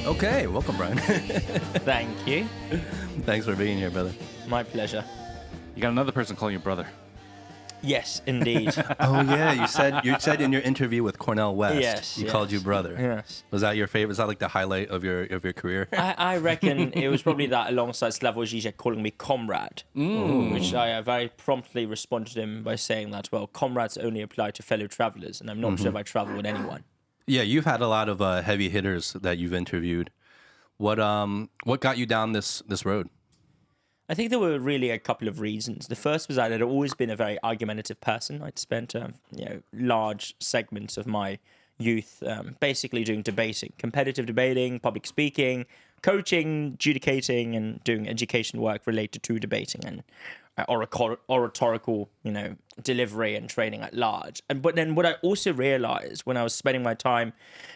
Okay, welcome, Brian. Thank you. Thanks for being here, brother. My pleasure. You got another person calling you brother. Yes, indeed. Oh yeah, you said in your interview with Cornell West, Yes, he yes. called you brother. Yes. Was that your favorite? Was that like the highlight of your career? I reckon it was probably that alongside Slavoj Žižek calling me comrade, which I very promptly responded to him by saying that, well, comrades only apply to fellow travelers, and I'm not sure if I travel with anyone. Yeah, you've had a lot of heavy hitters that you've interviewed. What got you down this road? I think there were really a couple of reasons. The first was that I'd always been a very argumentative person. I'd spent large segments of my youth basically doing debating, competitive debating, public speaking, coaching, adjudicating, and doing education work related to debating and oratorical, delivery and training at large. But then what I also realized when I was spending my time,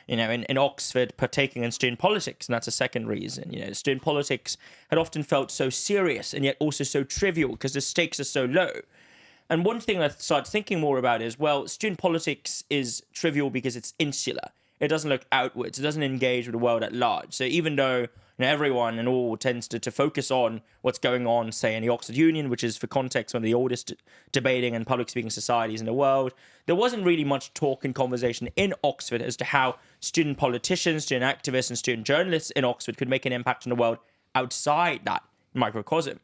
in Oxford, partaking in student politics, and that's a second reason. Student politics had often felt so serious and yet also so trivial because the stakes are so low. And one thing I started thinking more about is, well, student politics is trivial because it's insular. It doesn't look outwards. It doesn't engage with the world at large. So even though everyone and all tends to focus on what's going on, say, in the Oxford Union, which is, for context, one of the oldest debating and public speaking societies in the world, there wasn't really much talk and conversation in Oxford as to how student politicians, student activists, and student journalists in Oxford could make an impact on the world outside that microcosm.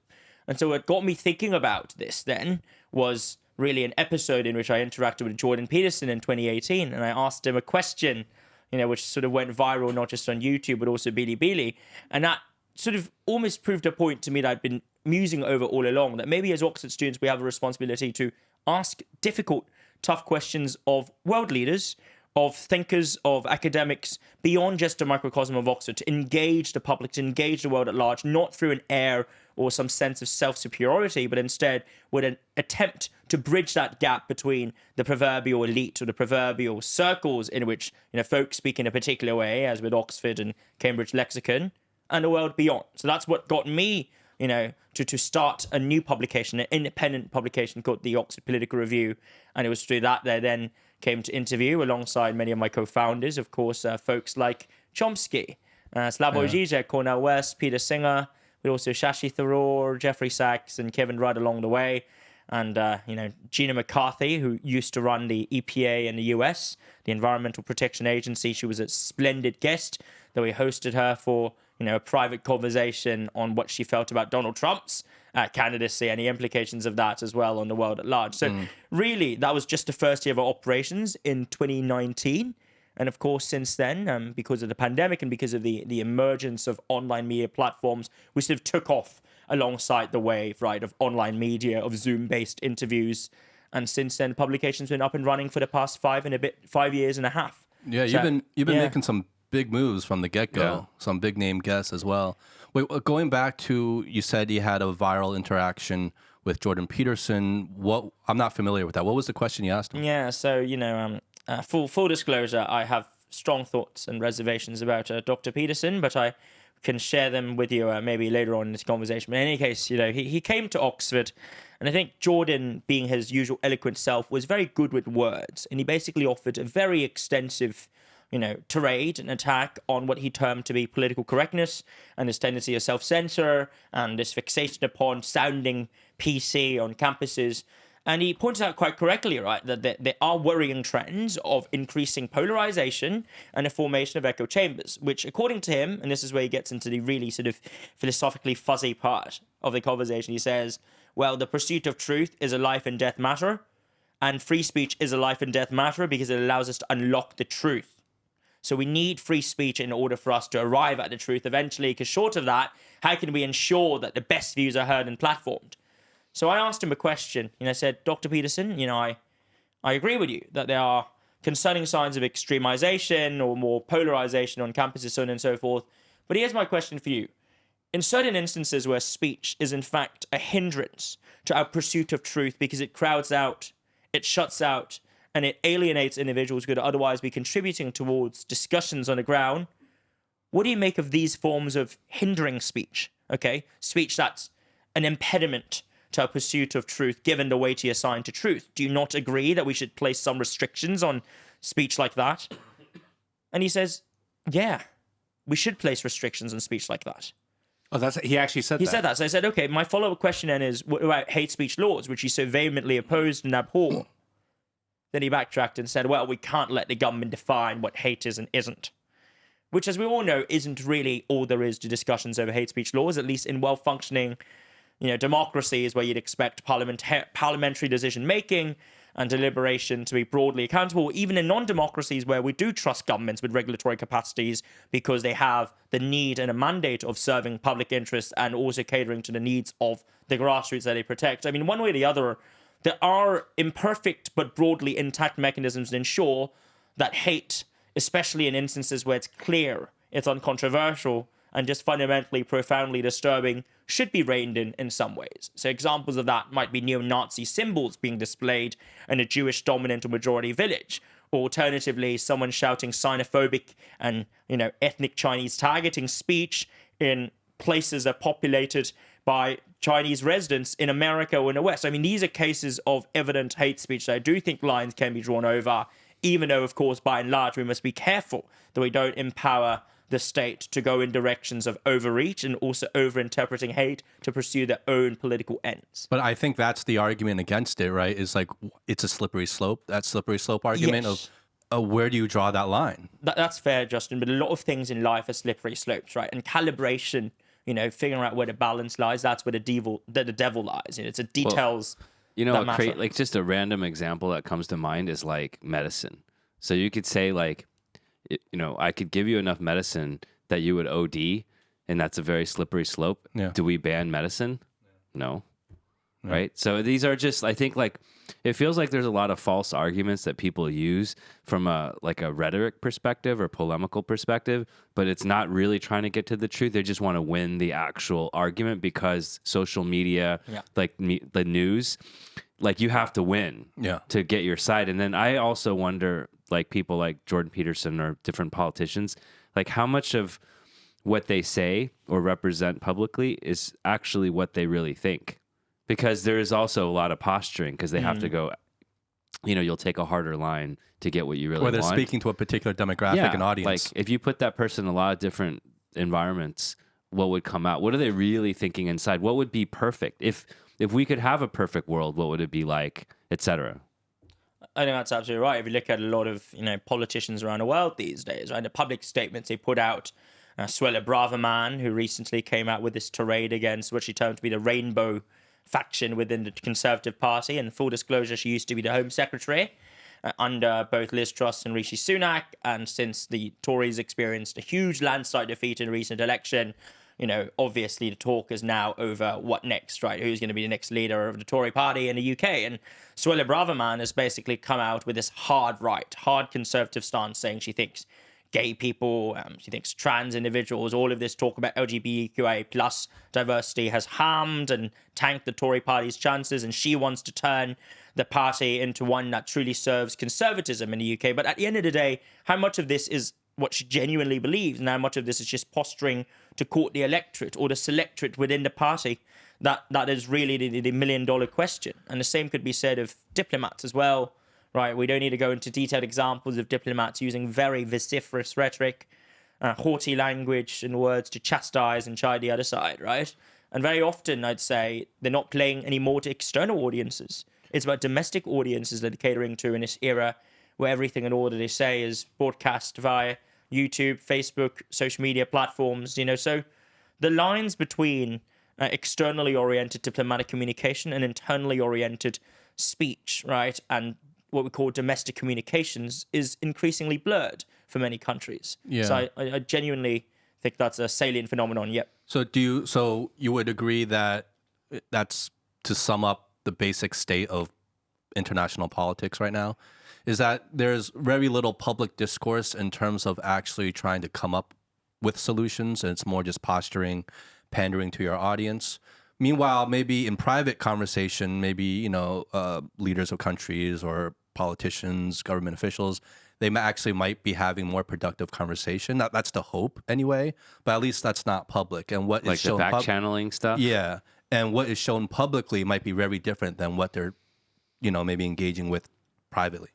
And so what got me thinking about this then was really an episode in which I interacted with Jordan Peterson in 2018, and I asked him a question, which sort of went viral, not just on YouTube, but also Bilibili. And that sort of almost proved a point to me that I'd been musing over all along, that maybe as Oxford students, we have a responsibility to ask difficult, tough questions of world leaders, of thinkers, of academics, beyond just a microcosm of Oxford, to engage the public, to engage the world at large, not through an air or some sense of self-superiority, but instead with an attempt to bridge that gap between the proverbial elite or the proverbial circles in which folks speak in a particular way, as with Oxford and Cambridge Lexicon, and the world beyond. So that's what got me, to start a new publication, an independent publication called the Oxford Political Review, and it was through that they then came to interview alongside many of my co-founders, of course, folks like Chomsky, Slavoj Žižek, Cornell West, Peter Singer, but also Shashi Tharoor, Jeffrey Sachs, and Kevin Rudd along the way. And, Gina McCarthy, who used to run the EPA in the US, the Environmental Protection Agency. She was a splendid guest, that we hosted her for, a private conversation on what she felt about Donald Trump's candidacy and the implications of that as well on the world at large. So really, that was just the first year of our operations in 2019. And of course, since then, because of the pandemic and because of the emergence of online media platforms, we sort of took off alongside the wave, right, of online media, of Zoom-based interviews. And since then, the publication's been up and running for the past 5 years and a half. Yeah, So, you've been making some big moves from the get-go, some big name guests as well. Wait, going back to, you said you had a viral interaction with Jordan Peterson. I'm not familiar with that. What was the question you asked him? Yeah, so, full disclosure, I have strong thoughts and reservations about Dr. Peterson, but I can share them with you maybe later on in this conversation. But in any case, he came to Oxford, and I think Jordan, being his usual eloquent self, was very good with words, and he basically offered a very extensive tirade and attack on what he termed to be political correctness and his tendency to self-censor and this fixation upon sounding PC on campuses. And he points out quite correctly, right, that there are worrying trends of increasing polarization and the formation of echo chambers, which, according to him, and this is where he gets into the really sort of philosophically fuzzy part of the conversation, he says, well, the pursuit of truth is a life and death matter, and free speech is a life and death matter because it allows us to unlock the truth. So we need free speech in order for us to arrive at the truth eventually, because short of that, how can we ensure that the best views are heard and platformed? So I asked him a question, I said, Dr. Peterson, I agree with you that there are concerning signs of extremization or more polarization on campuses, so on and so forth. But here's my question for you. In certain instances where speech is in fact a hindrance to our pursuit of truth because it crowds out, it shuts out, and it alienates individuals who could otherwise be contributing towards discussions on the ground, what do you make of these forms of hindering speech? Okay, speech that's an impediment to our pursuit of truth, given the weight you assign to truth. Do you not agree that we should place some restrictions on speech like that? And he says, yeah, we should place restrictions on speech like that. Oh, he actually said that. He said that. So I said, okay, my follow-up question then is, what about hate speech laws, which you so vehemently opposed and abhor? Then he backtracked and said, well, we can't let the government define what hate is and isn't. Which, as we all know, isn't really all there is to discussions over hate speech laws, at least in well-functioning, democracies where you'd expect parliamentary decision-making and deliberation to be broadly accountable, even in non-democracies where we do trust governments with regulatory capacities because they have the need and a mandate of serving public interests and also catering to the needs of the grassroots that they protect. I mean, one way or the other, there are imperfect but broadly intact mechanisms to ensure that hate, especially in instances where it's clear, it's uncontroversial, and just fundamentally, profoundly disturbing, should be reined in some ways. So examples of that might be neo-Nazi symbols being displayed in a Jewish dominant or majority village. Or alternatively, someone shouting xenophobic and, ethnic Chinese targeting speech in places that are populated by Chinese residents in America or in the West. I mean, these are cases of evident hate speech that I do think lines can be drawn over, even though, of course, by and large, we must be careful that we don't empower the state to go in directions of overreach and also overinterpreting hate to pursue their own political ends. But I think that's the argument against it, right? Is like, it's a slippery slope, that slippery slope argument of where do you draw that line? That's fair, Justin, but a lot of things in life are slippery slopes, right? And calibration, figuring out where the balance lies, that's where the devil lies. It's the details that matter. Like just a random example that comes to mind is like medicine. So you could say like, I could give you enough medicine that you would OD, and that's a very slippery slope. Yeah. Do we ban medicine? No. Right? So these are just, I think, like, it feels like there's a lot of false arguments that people use from a rhetoric perspective or polemical perspective, but it's not really trying to get to the truth. They just want to win the actual argument because social media, the news, like, you have to win to get your side. And then I also wonder, like, people like Jordan Peterson or different politicians, like, how much of what they say or represent publicly is actually what they really think. Because there is also a lot of posturing because they have to go, you'll take a harder line to get what you really want. Or they're speaking to a particular demographic and audience. Like, if you put that person in a lot of different environments, what would come out? What are they really thinking inside? What would be perfect? If we could have a perfect world, what would it be like, etc.? I think that's absolutely right. If you look at a lot of politicians around the world these days, right, the public statements they put out, Suella Braverman, who recently came out with this tirade against what she termed to be the rainbow faction within the Conservative Party, and full disclosure, she used to be the Home Secretary under both Liz Truss and Rishi Sunak, and since the Tories experienced a huge landslide defeat in a recent election, obviously the talk is now over what next, right? Who's going to be the next leader of the Tory party in the UK? And Suella Braverman has basically come out with this hard conservative stance, saying she thinks gay people, she thinks trans individuals, all of this talk about LGBTQIA plus diversity has harmed and tanked the Tory party's chances, and she wants to turn the party into one that truly serves conservatism in the UK. But at the end of the day, how much of this is what she genuinely believes, and how much of this is just posturing to court the electorate or the selectorate within the party? That is really the million-dollar question. And the same could be said of diplomats as well. Right, we don't need to go into detailed examples of diplomats using very vociferous rhetoric, haughty language and words to chastise and chide the other side, right? And very often, I'd say, they're not playing anymore to external audiences. It's about domestic audiences that they're catering to in this era where everything and all that they say is broadcast via YouTube, Facebook, social media platforms, So the lines between externally oriented diplomatic communication and internally oriented speech, right, and what we call domestic communications is increasingly blurred for many countries. Yeah. So I genuinely think that's a salient phenomenon. Yep. So you would agree that that's, to sum up the basic state of international politics right now, is that there's very little public discourse in terms of actually trying to come up with solutions, and it's more just posturing, pandering to your audience. Meanwhile, maybe in private conversation, maybe, leaders of countries or politicians, government officials, they might be having more productive conversation. That's the hope anyway, but at least that's not public. And what like is shown the back channeling stuff? Yeah. And what is shown publicly might be very different than what they're, maybe engaging with privately.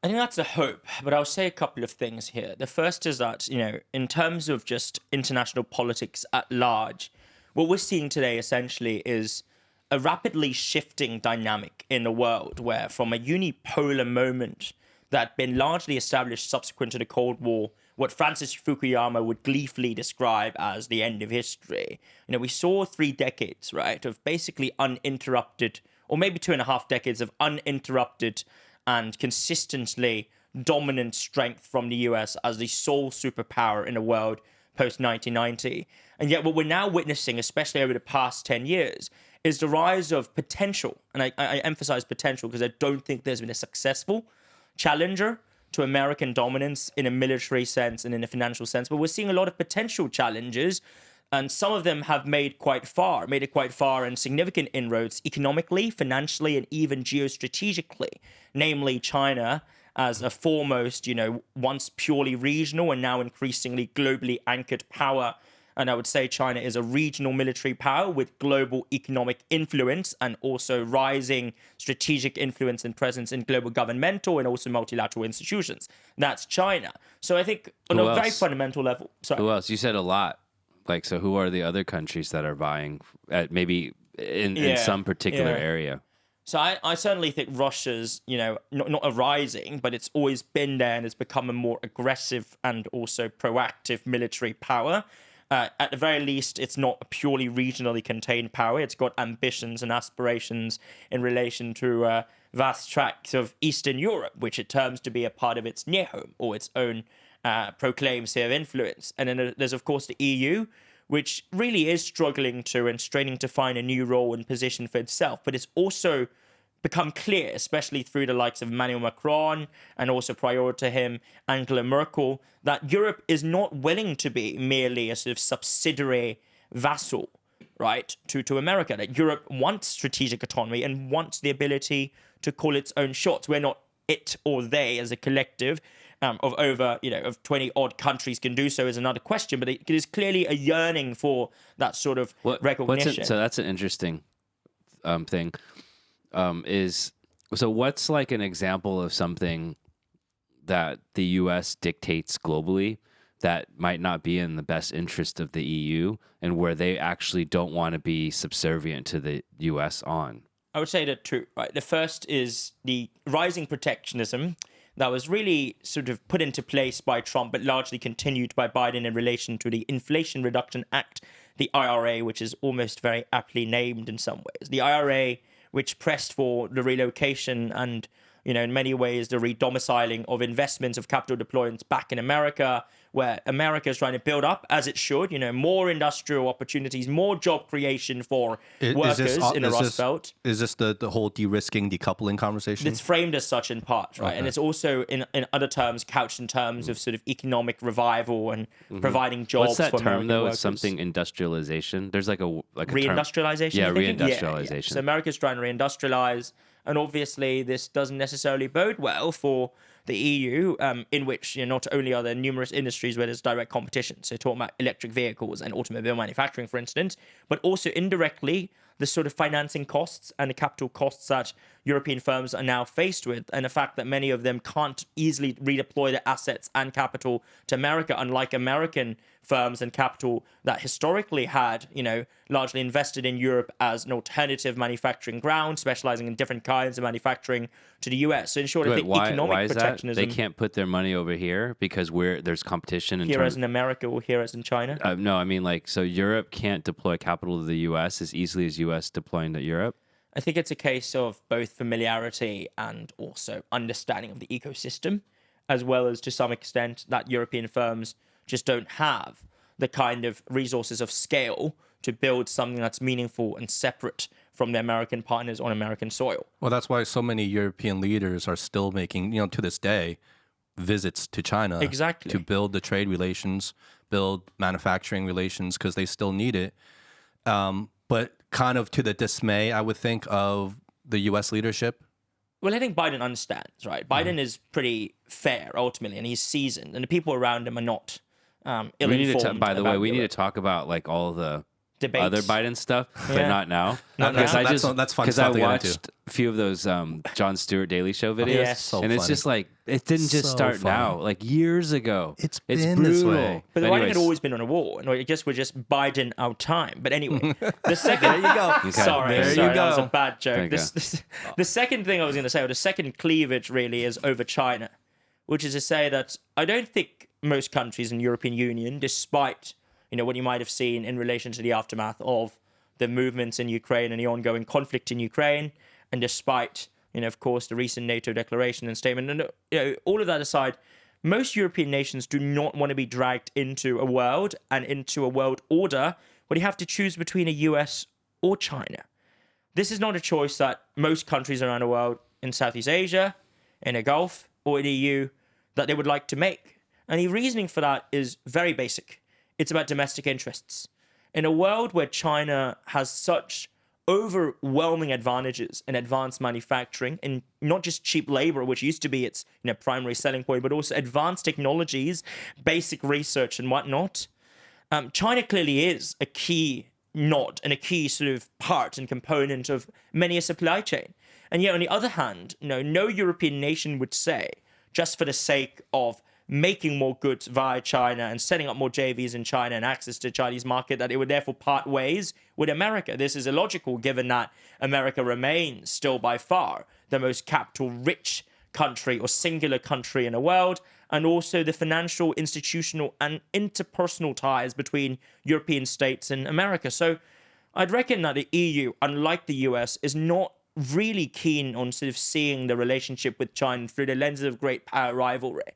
I think that's the hope, but I'll say a couple of things here. The first is that, in terms of just international politics at large, what we're seeing today essentially is a rapidly shifting dynamic in the world where from a unipolar moment that had been largely established subsequent to the Cold War, what Francis Fukuyama would gleefully describe as the end of history. We saw 3 decades, right, of basically uninterrupted, or maybe 2.5 decades of uninterrupted and consistently dominant strength from the US as the sole superpower in the world post 1990. And yet what we're now witnessing, especially over the past 10 years, is the rise of potential. And I emphasize potential because I don't think there's been a successful challenger to American dominance in a military sense and in a financial sense. But we're seeing a lot of potential challenges, and some of them have made it quite far and significant inroads economically, financially, and even geostrategically, namely China as a foremost, once purely regional and now increasingly globally anchored power. And I would say China is a regional military power with global economic influence and also rising strategic influence and presence in global governmental and also multilateral institutions. That's China. So I think on a very fundamental level. Sorry. Who else? You said a lot. So who are the other countries that are vying at maybe in some particular area? So I certainly think Russia's, not a rising, but it's always been there and it's become a more aggressive and also proactive military power. At the very least, it's not a purely regionally contained power. It's got ambitions and aspirations in relation to vast tracts of Eastern Europe, which it terms to be a part of its near home or its own proclaimed sphere of influence. And then there's, of course, the EU, which really is struggling to and straining to find a new role and position for itself. But it's also become clear, especially through the likes of Emmanuel Macron and also prior to him, Angela Merkel, that Europe is not willing to be merely a sort of subsidiary vassal, right, to America. That Europe wants strategic autonomy and wants the ability to call its own shots. We're not it or they as a collective of over, of 20 odd countries can do so is another question, but it is clearly a yearning for that sort of recognition. So that's an interesting thing. What's like an example of something that the U.S. dictates globally that might not be in the best interest of the EU and where they actually don't want to be subservient to the U.S. on? I would say that two, right? The first is the rising protectionism that was really sort of put into place by Trump, but largely continued by Biden in relation to the Inflation Reduction Act, the IRA, which is almost very aptly named in some ways. The IRA, which pressed for the relocation and, in many ways, the redomiciling of investments of capital deployments back in America, where America is trying to build up, as it should, more industrial opportunities, more job creation for workers in the Rust Belt. Is this the whole de-risking, decoupling conversation? It's framed as such in part, right? Okay. And it's also, in other terms, couched in terms of sort of economic revival and providing jobs for American workers. What's that term, though? It's something industrialization? There's like a reindustrialization? Term. Yeah, reindustrialization. Yeah. So America's trying to reindustrialize, and obviously this doesn't necessarily bode well for the EU, in which not only are there numerous industries where there's direct competition, so talking about electric vehicles and automobile manufacturing, for instance, but also indirectly the sort of financing costs and the capital costs that European firms are now faced with, and the fact that many of them can't easily redeploy their assets and capital to America, unlike American firms and capital that historically had, largely invested in Europe as an alternative manufacturing ground, specializing in different kinds of manufacturing to the US. So in short, I think economic protectionism. They can't put their money over here because there's competition here as in America or here as in China? No, I mean so Europe can't deploy capital to the US as easily as US deploying to Europe? I think it's a case of both familiarity and also understanding of the ecosystem, as well as to some extent that European firms just don't have the kind of resources of scale to build something that's meaningful and separate from their American partners on American soil. Well, that's why so many European leaders are still making, to this day, visits to China. Exactly. To build the trade relations, build manufacturing relations, because they still need it. But kind of to the dismay, I would think, of the U.S. leadership. Well, I think Biden understands, right? Biden is pretty fair, ultimately, and he's seasoned, and the people around him are not ill-informed. By the way, we need to talk about all the debates. Other Biden stuff, but not now. That's fun stuff to get into. few of those Jon Stewart Daily Show videos, Yes. So and it's funny. just like it didn't just So start funny. now, like years ago. It's it's been this brutal. way. But the writing had Anyways, always been on a wall, and I guess we're just biding our time. But anyway, the second There you go. Okay. Sorry, There you sorry, that was a go. bad joke. There you The second thing I was going to say, or the second cleavage really, is over China, which is to say that I don't think most countries in the European Union, despite what you might have seen in relation to the aftermath of the movements in Ukraine and the ongoing conflict in Ukraine, and despite of course, the recent NATO declaration and statement, and all of that aside, most European nations do not want to be dragged into a world and into a world order where you have to choose between a US or China. This is not a choice that most countries around the world in Southeast Asia, in the Gulf, or in the EU that they would like to make. And the reasoning for that is very basic. It's about domestic interests. In a world where China has such overwhelming advantages in advanced manufacturing, and not just cheap labor, which used to be its primary selling point, but also advanced technologies, basic research and whatnot. China clearly is a key nod and a key sort of part and component of many a supply chain. And yet, on the other hand, no European nation would say, just for the sake of making more goods via China and setting up more JVs in China and access to the Chinese market, that it would therefore part ways with America. This is illogical given that America remains still by far the most capital-rich country or singular country in the world, and also the financial, institutional, and interpersonal ties between European states and America. So I'd reckon that the EU, unlike the US, is not really keen on sort of seeing the relationship with China through the lenses of great power rivalry.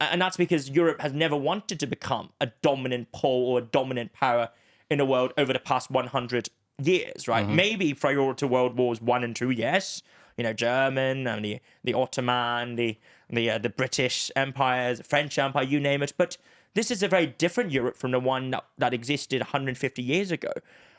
And that's because Europe has never wanted to become a dominant pole or a dominant power in the world over the past 100 years, right? Maybe prior to World Wars I and II, yes. German and the Ottoman, the British empires, French Empire, you name it. But this is a very different Europe from the one that existed 150 years ago.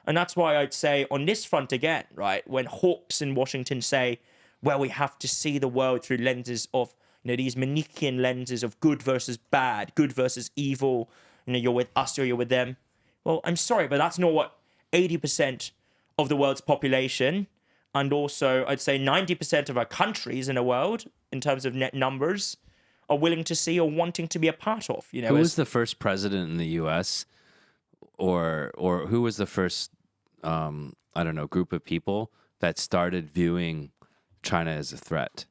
And that's why I'd say on this front again, right, when hawks in Washington say, well, we have to see the world through lenses of these Manichaean lenses of good versus bad, good versus evil, you're with us or you're with them. Well, I'm sorry, but that's not what 80% of the world's population, and also I'd say 90% of our countries in the world, in terms of net numbers, are willing to see or wanting to be a part of. who was the first president in the U.S. or who was the first, group of people that started viewing China as a threat?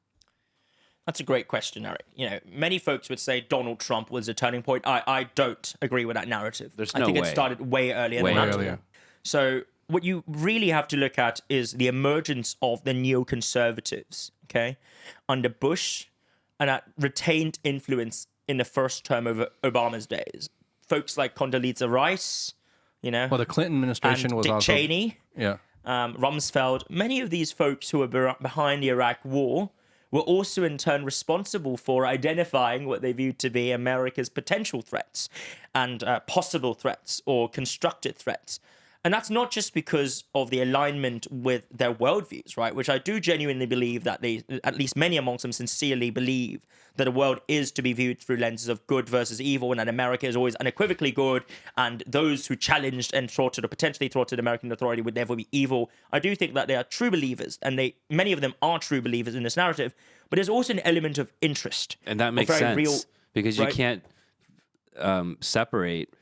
That's a great question, Eric. Many folks would say Donald Trump was a turning point. I don't agree with that narrative. I think it started way earlier than that. earlier. So what you really have to look at is the emergence of the neoconservatives, okay, under Bush, and that retained influence in the first term of Obama's days. Folks like Condoleezza Rice, Well, the Clinton administration and was Dick also Cheney, yeah. Rumsfeld. Many of these folks who were behind the Iraq War were also in turn responsible for identifying what they viewed to be America's potential threats and possible threats or constructed threats. And that's not just because of the alignment with their worldviews, right? Which I do genuinely believe that they, at least many amongst them, sincerely believe that the world is to be viewed through lenses of good versus evil, and that America is always unequivocally good, and those who challenged and thwarted or potentially thwarted American authority would therefore be evil. I do think that they are true believers, and many of them are true believers in this narrative. But there's also an element of interest, And that makes sense because you can't separate,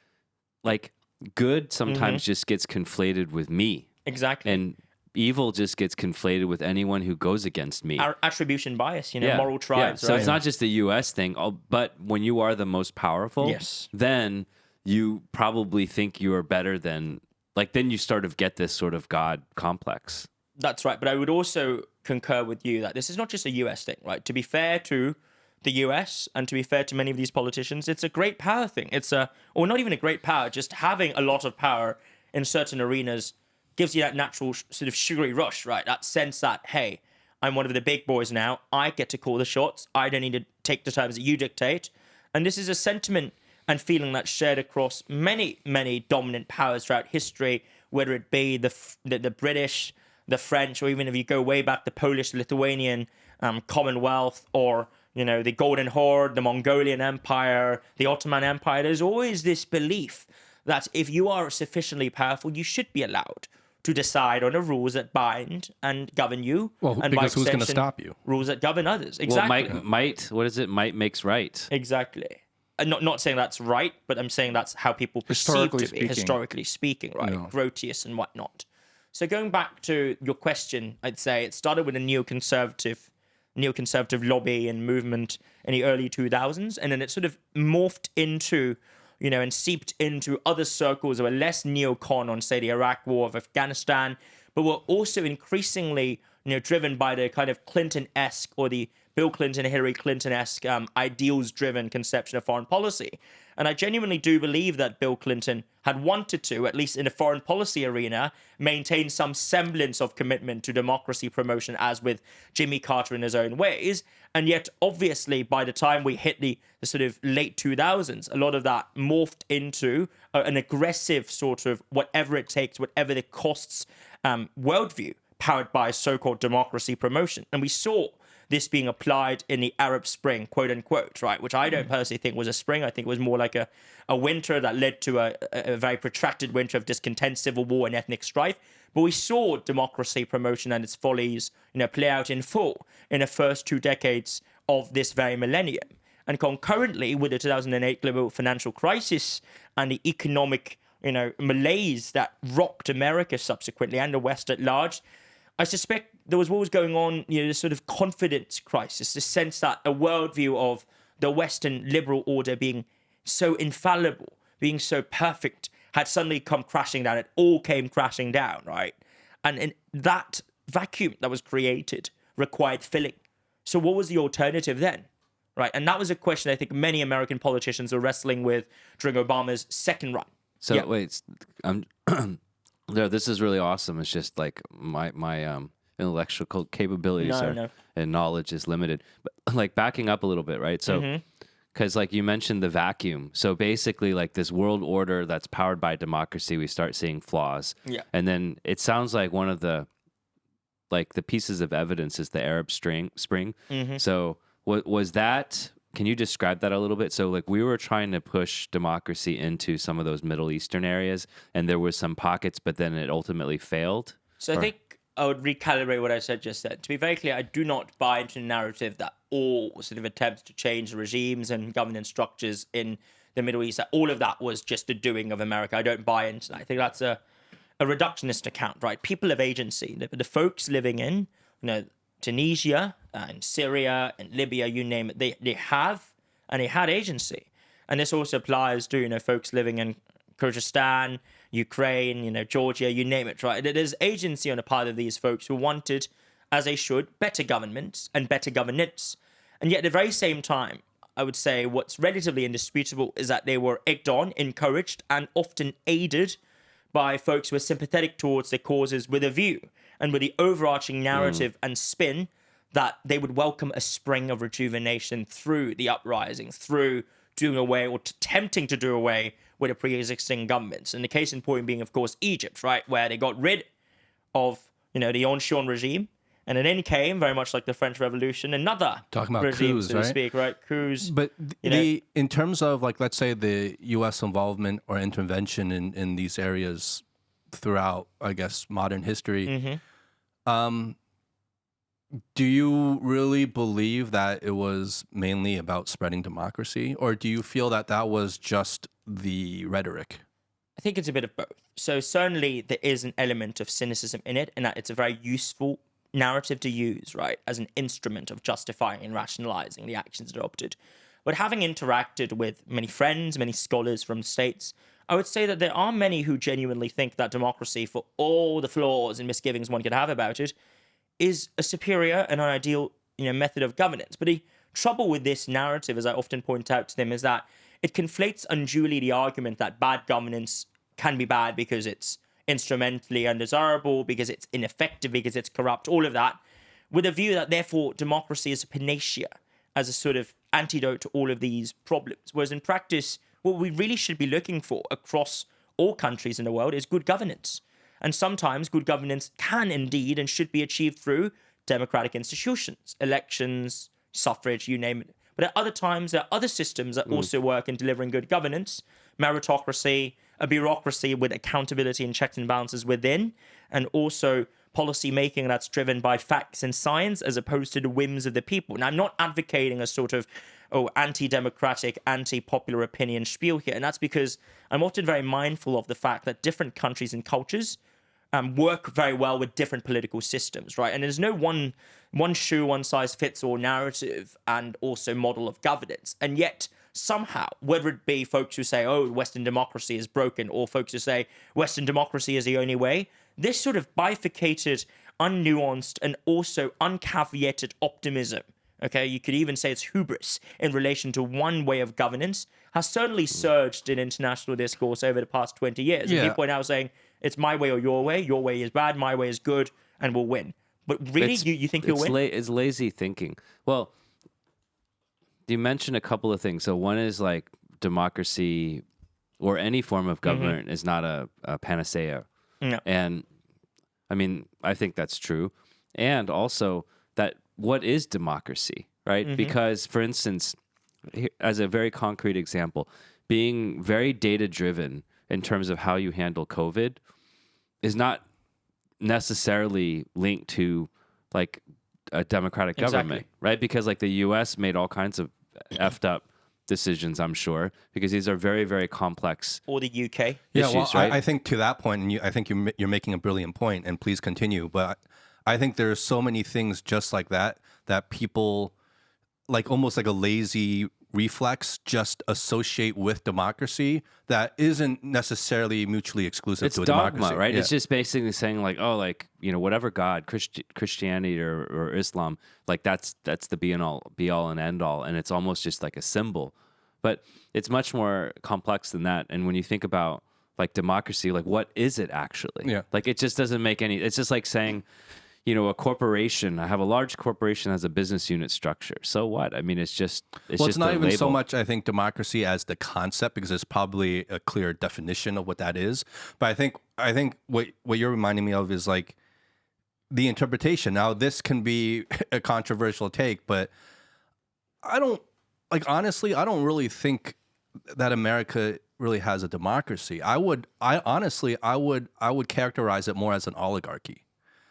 like, good sometimes just gets conflated with me. Exactly. And evil just gets conflated with anyone who goes against me. Our attribution bias, moral tribes, So right? it's not just a U.S. thing, but when you are the most powerful, Yes. then you probably think you are better than, then you sort of get this sort of God complex. That's right. But I would also concur with you that this is not just a US thing, right? To be fair to the US and to be fair to many of these politicians, it's a great power thing. Or not even a great power, just having a lot of power in certain arenas gives you that natural sort of sugary rush, right? That sense that, hey, I'm one of the big boys now. I get to call the shots. I don't need to take the terms that you dictate. And this is a sentiment and feeling that's shared across many, many dominant powers throughout history, whether it be the British, the French, or even if you go way back, the Polish, Lithuanian Commonwealth, or the Golden Horde, the Mongolian Empire, the Ottoman Empire. There's always this belief that if you are sufficiently powerful, you should be allowed to decide on the rules that bind and govern you. Well, and because by who's going to extension, stop you? Rules that govern others. Well, Exactly. what is it? Might makes right. Exactly. And not saying that's right, but I'm saying that's how people perceive to be, historically speaking, right? No. Grotius and whatnot. So going back to your question, I'd say it started with a neoconservative lobby and movement in the early 2000s, and then it sort of morphed into, and seeped into other circles that were less neocon on, say, the Iraq War of Afghanistan, but were also increasingly, driven by the kind of Clinton-esque or the Bill Clinton, Hillary Clinton-esque ideals-driven conception of foreign policy. And I genuinely do believe that Bill Clinton had wanted to, at least in the foreign policy arena, maintain some semblance of commitment to democracy promotion, as with Jimmy Carter in his own ways. And yet, obviously, by the time we hit the sort of late 2000s, a lot of that morphed into an aggressive sort of whatever it takes, whatever the costs worldview, powered by so-called democracy promotion. And we saw this being applied in the Arab Spring, quote unquote, right? Which I don't personally think was a spring. I think it was more like a winter that led to a very protracted winter of discontent, civil war, and ethnic strife. But we saw democracy promotion and its follies, play out in full in the first 2 decades of this very millennium. And concurrently with the 2008 global financial crisis and the economic, malaise that rocked America subsequently and the West at large, I suspect there was what was going on, this sort of confidence crisis, the sense that a worldview of the Western liberal order being so infallible, being so perfect, had suddenly come crashing down. It all came crashing down, right? And that vacuum that was created required filling. So what was the alternative then, right? And that was a question I think many American politicians were wrestling with during Obama's second run. So Yeah. wait, no, this is really awesome. It's just like my intellectual capabilities and knowledge is limited. But like backing up a little bit, right? So because like you mentioned the vacuum. So basically like this world order that's powered by democracy, we start seeing flaws. Yeah. And then it sounds like one of the pieces of evidence is the Arab Spring. So what was that? Can you describe that a little bit? So like we were trying to push democracy into some of those Middle Eastern areas, and there was some pockets, but then it ultimately failed. So I think I would recalibrate what I said just then. To be very clear, I do not buy into the narrative that all sort of attempts to change regimes and governance structures in the Middle East, that all of that was just the doing of America. I don't buy into that. I think that's a reductionist account, right? People have agency. The folks living in, Tunisia and Syria and Libya, you name it, they have and they had agency. And this also applies to, folks living in Kyrgyzstan, Ukraine, Georgia, you name it, right? There's agency on the part of these folks who wanted, as they should, better governments and better governance. And yet at the very same time, I would say what's relatively indisputable is that they were egged on, encouraged, and often aided by folks who were sympathetic towards their causes with a view and with the overarching narrative and spin that they would welcome a spring of rejuvenation through the uprisings, through doing away or attempting to do away with the pre-existing governments. And the case in point being, of course, Egypt, right, where they got rid of, the Ancien regime. And then came, very much like the French Revolution, another Talking about regime, coups, so to right? speak, right? Coups. But in terms of like, let's say the U.S. involvement or intervention in these areas throughout, I guess, modern history, do you really believe that it was mainly about spreading democracy, or do you feel that that was just the rhetoric? I think it's a bit of both. So certainly there is an element of cynicism in it, and that it's a very useful narrative to use, right, as an instrument of justifying and rationalizing the actions adopted. But having interacted with many friends, many scholars from the States, I would say that there are many who genuinely think that democracy, for all the flaws and misgivings one could have about it, is a superior and an ideal, method of governance. But the trouble with this narrative, as I often point out to them, is that it conflates unduly the argument that bad governance can be bad because it's instrumentally undesirable, because it's ineffective, because it's corrupt, all of that, with a view that therefore democracy is a panacea, as a sort of antidote to all of these problems. Whereas in practice, what we really should be looking for across all countries in the world is good governance. And sometimes good governance can indeed and should be achieved through democratic institutions, elections, suffrage, you name it. But at other times, there are other systems that also work in delivering good governance, meritocracy, a bureaucracy with accountability and checks and balances within, and also policy making that's driven by facts and science as opposed to the whims of the people. Now, I'm not advocating a sort of anti-democratic, anti-popular opinion spiel here, and that's because I'm often very mindful of the fact that different countries and cultures work very well with different political systems, right? And there's no one shoe, one size fits all narrative and also model of governance. And yet, somehow, whether it be folks who say, oh, Western democracy is broken, or folks who say Western democracy is the only way, this sort of bifurcated, unnuanced, and also uncaveated optimism, okay, you could even say it's hubris in relation to one way of governance, has certainly surged in international discourse over the past 20 years. Yeah. And people are now saying, it's my way or your way is bad, my way is good, and we'll win. But really, you think you'll win? It's lazy thinking. Well, you mentioned a couple of things. So one is like democracy or any form of government is not a panacea. No. And I mean, I think that's true. And also that what is democracy, right? Because, for instance, as a very concrete example, being very data-driven in terms of how you handle COVID is not necessarily linked to like a democratic government, right? Because like the U.S. made all kinds of effed up decisions, I'm sure, because these are very, very complex. Or the UK. Yeah, issues, well, right? I think to that point, and I think you're making a brilliant point, and please continue. But I think there's so many things just like that people, like almost like a lazy reflex, just associate with democracy that isn't necessarily mutually exclusive It's to a dogma, democracy. right? Yeah. It's just basically saying like, oh, like, you know, whatever God, Christianity or Islam, like that's the be all and end all, and it's almost just like a symbol. But it's much more complex than that. And when you think about like democracy, like what is it actually? Yeah. Like it just doesn't make any. It's just like saying, you know, a corporation. I have a large corporation has a business unit structure. So what? I mean, it's just It's not a even so label. much, I think, democracy as the concept, because there's probably a clear definition of what that is. But I think what you're reminding me of is like the interpretation. Now, this can be a controversial take, but honestly, I don't really think that America really has a democracy. I would characterize it more as an oligarchy.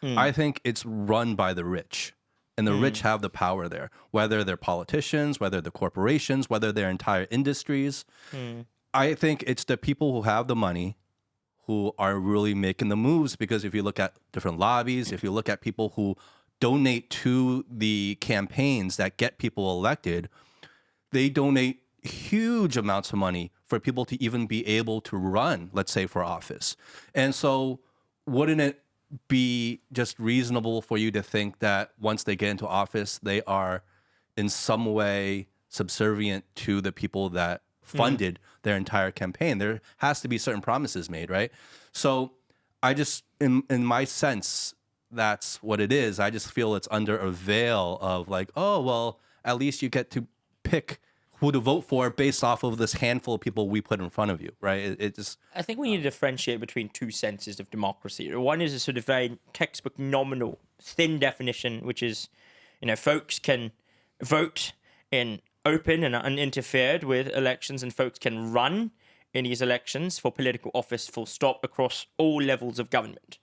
I think it's run by the rich, and the rich have the power there, whether they're politicians, whether they're corporations, whether they're entire industries. I think it's the people who have the money who are really making the moves, because if you look at different lobbies, if you look at people who donate to the campaigns that get people elected, they donate huge amounts of money for people to even be able to run, let's say, for office. And so wouldn't it be just reasonable for you to think that once they get into office, they are in some way subservient to the people that funded their entire campaign? There has to be certain promises made, right? So I just, in my sense, that's what it is. I just feel it's under a veil of like, oh, well, at least you get to pick who to vote for based off of this handful of people we put in front of you, right? It just... I think we need to differentiate between two senses of democracy. One is a sort of very textbook nominal, thin definition, which is, you know, folks can vote in open and uninterfered with elections, and folks can run in these elections for political office, full stop, across all levels of government.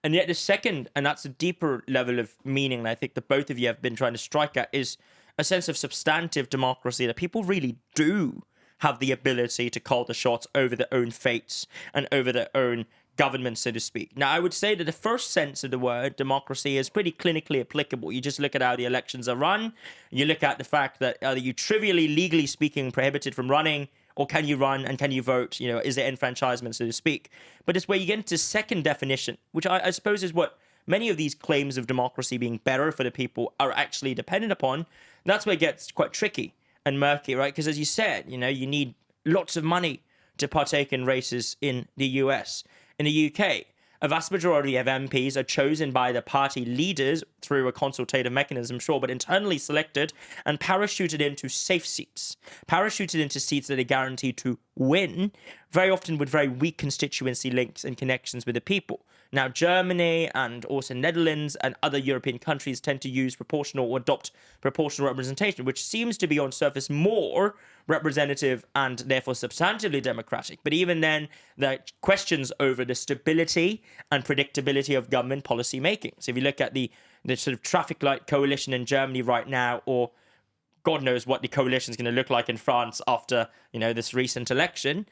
And yet the second, and that's a deeper level of meaning that I think that both of you have been trying to strike at, is a sense of substantive democracy, that people really do have the ability to call the shots over their own fates and over their own government, so to speak. Now, I would say that the first sense of the word democracy is pretty clinically applicable. You just look at how the elections are run. You look at the fact that are you trivially, legally speaking, prohibited from running, or can you run and can you vote? You know, is there enfranchisement, so to speak? But it's where you get into second definition, which I suppose is what many of these claims of democracy being better for the people are actually dependent upon. That's where it gets quite tricky and murky, right? Because as you said, you know, you need lots of money to partake in races in the US. In the UK, a vast majority of MPs are chosen by the party leaders through a consultative mechanism, sure, but internally selected and parachuted into safe seats, parachuted into seats that are guaranteed to win, very often with very weak constituency links and connections with the people. Now, Germany and also Netherlands and other European countries tend to use proportional or adopt proportional representation, which seems to be on surface more representative and therefore substantively democratic. But even then, there are questions over the stability and predictability of government policy making. So if you look at the sort of traffic light coalition in Germany right now, or God knows what the coalition is going to look like in France after, this recent election,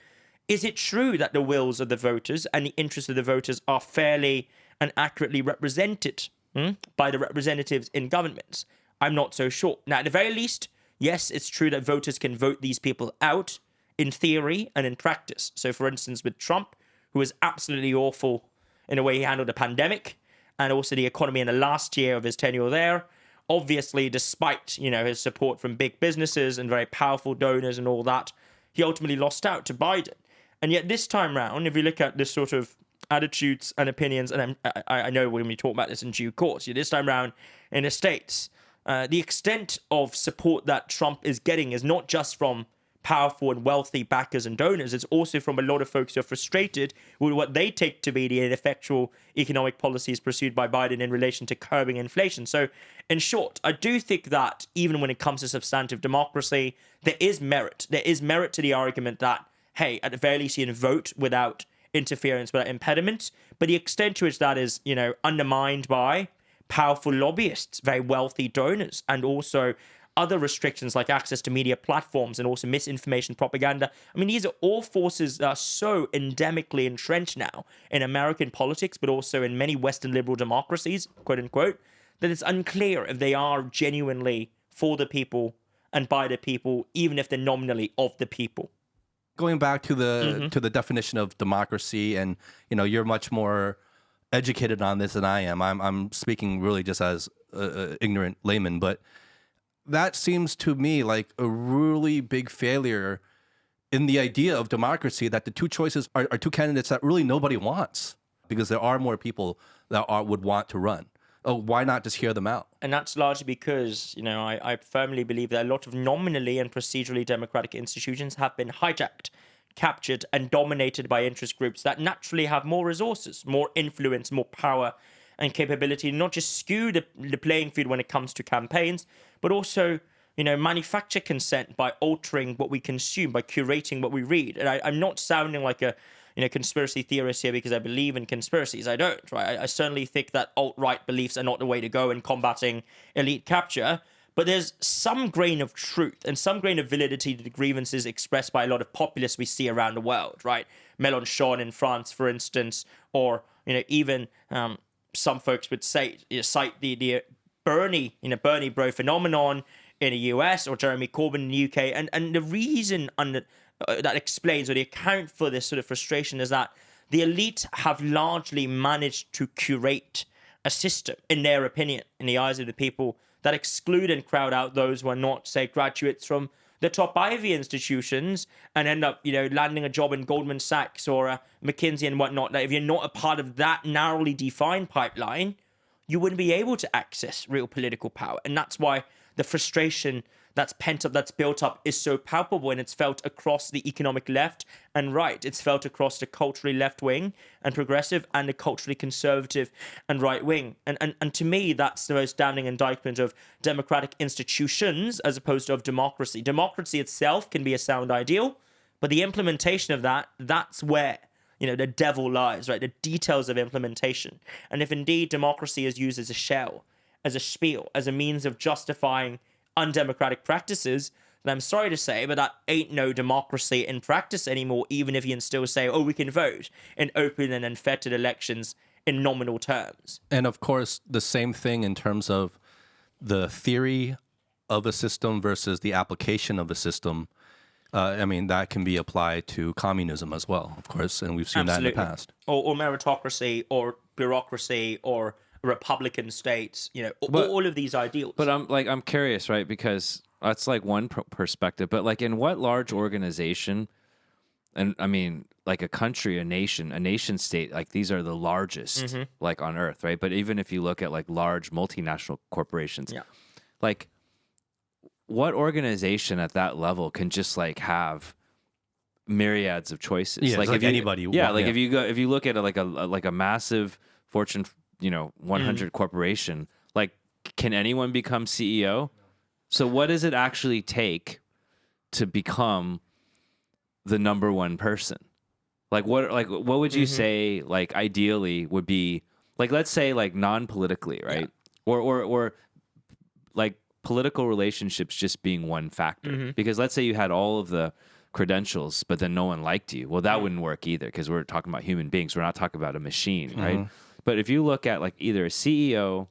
is it true that the wills of the voters and the interests of the voters are fairly and accurately represented by the representatives in governments? I'm not so sure. Now, at the very least, yes, it's true that voters can vote these people out in theory and in practice. So, for instance, with Trump, who was absolutely awful in the way he handled the pandemic and also the economy in the last year of his tenure there, obviously, despite, his support from big businesses and very powerful donors and all that, he ultimately lost out to Biden. And yet this time round, if you look at this sort of attitudes and opinions, and I know when we talk about this in due course, this time round in the States, the extent of support that Trump is getting is not just from powerful and wealthy backers and donors, it's also from a lot of folks who are frustrated with what they take to be the ineffectual economic policies pursued by Biden in relation to curbing inflation. So, in short, I do think that even when it comes to substantive democracy, there is merit. There is merit to the argument that, hey, at the very least, you can vote without interference, without impediment. But the extent to which that is, undermined by powerful lobbyists, very wealthy donors, and also other restrictions like access to media platforms and also misinformation propaganda. I mean, these are all forces that are so endemically entrenched now in American politics, but also in many Western liberal democracies, quote unquote, that it's unclear if they are genuinely for the people and by the people, even if they're nominally of the people. Going back to the definition of democracy, and you're much more educated on this than I am. I'm speaking really just as an ignorant layman, but that seems to me like a really big failure in the idea of democracy, that the two choices are two candidates that really nobody wants, because there are more people that would want to run. Oh, why not just hear them out? And that's largely because, I firmly believe that a lot of nominally and procedurally democratic institutions have been hijacked, captured, and dominated by interest groups that naturally have more resources, more influence, more power, and capability to not just skew the playing field when it comes to campaigns, but also, manufacture consent by altering what we consume, by curating what we read. And I'm not sounding like a conspiracy theorist here because I believe in conspiracies. I don't, right? I certainly think that alt-right beliefs are not the way to go in combating elite capture. But there's some grain of truth and some grain of validity to the grievances expressed by a lot of populists we see around the world, right? Mélenchon in France, for instance, or, even some folks would cite the Bernie bro phenomenon in the US, or Jeremy Corbyn in the UK. And the reason that explains, or the account for this sort of frustration, is that the elite have largely managed to curate a system, in their opinion, in the eyes of the people, that exclude and crowd out those who are not, say, graduates from the top Ivy institutions and end up, landing a job in Goldman Sachs or McKinsey and whatnot. That if you're not a part of that narrowly defined pipeline, you wouldn't be able to access real political power. And that's why the frustration that's pent up, that's built up, is so palpable, and it's felt across the economic left and right. It's felt across the culturally left wing and progressive and the culturally conservative and right wing. And to me, that's the most damning indictment of democratic institutions as opposed to of democracy. Democracy itself can be a sound ideal, but the implementation of that's where the devil lies, right? The details of implementation. And if indeed democracy is used as a shell, as a spiel, as a means of justifying undemocratic practices, then I'm sorry to say, but that ain't no democracy in practice anymore, even if you can still say, we can vote in open and unfettered elections in nominal terms. And of course, the same thing in terms of the theory of a system versus the application of a system. That can be applied to communism as well, of course, and we've seen Absolutely. that in the past. Or meritocracy, or bureaucracy, or Republican states, all of these ideals. But I'm curious, right? Because that's like one perspective. But like, in what large organization, and like a country, a nation state, like these are the largest, like on Earth, right? But even if you look at like large multinational corporations, like what organization at that level can just like have myriads of choices? Yeah, like anybody. If you look at it like a massive Fortune, 100 corporation. Like, can anyone become CEO? So what does it actually take to become the number one person? Like what would you say, like, ideally would be, like, let's say, like, non-politically, right? Or like political relationships just being one factor. Because let's say you had all of the credentials, but then no one liked you. Well, that wouldn't work either, because we're talking about human beings. We're not talking about a machine, right? But if you look at, like, either a CEO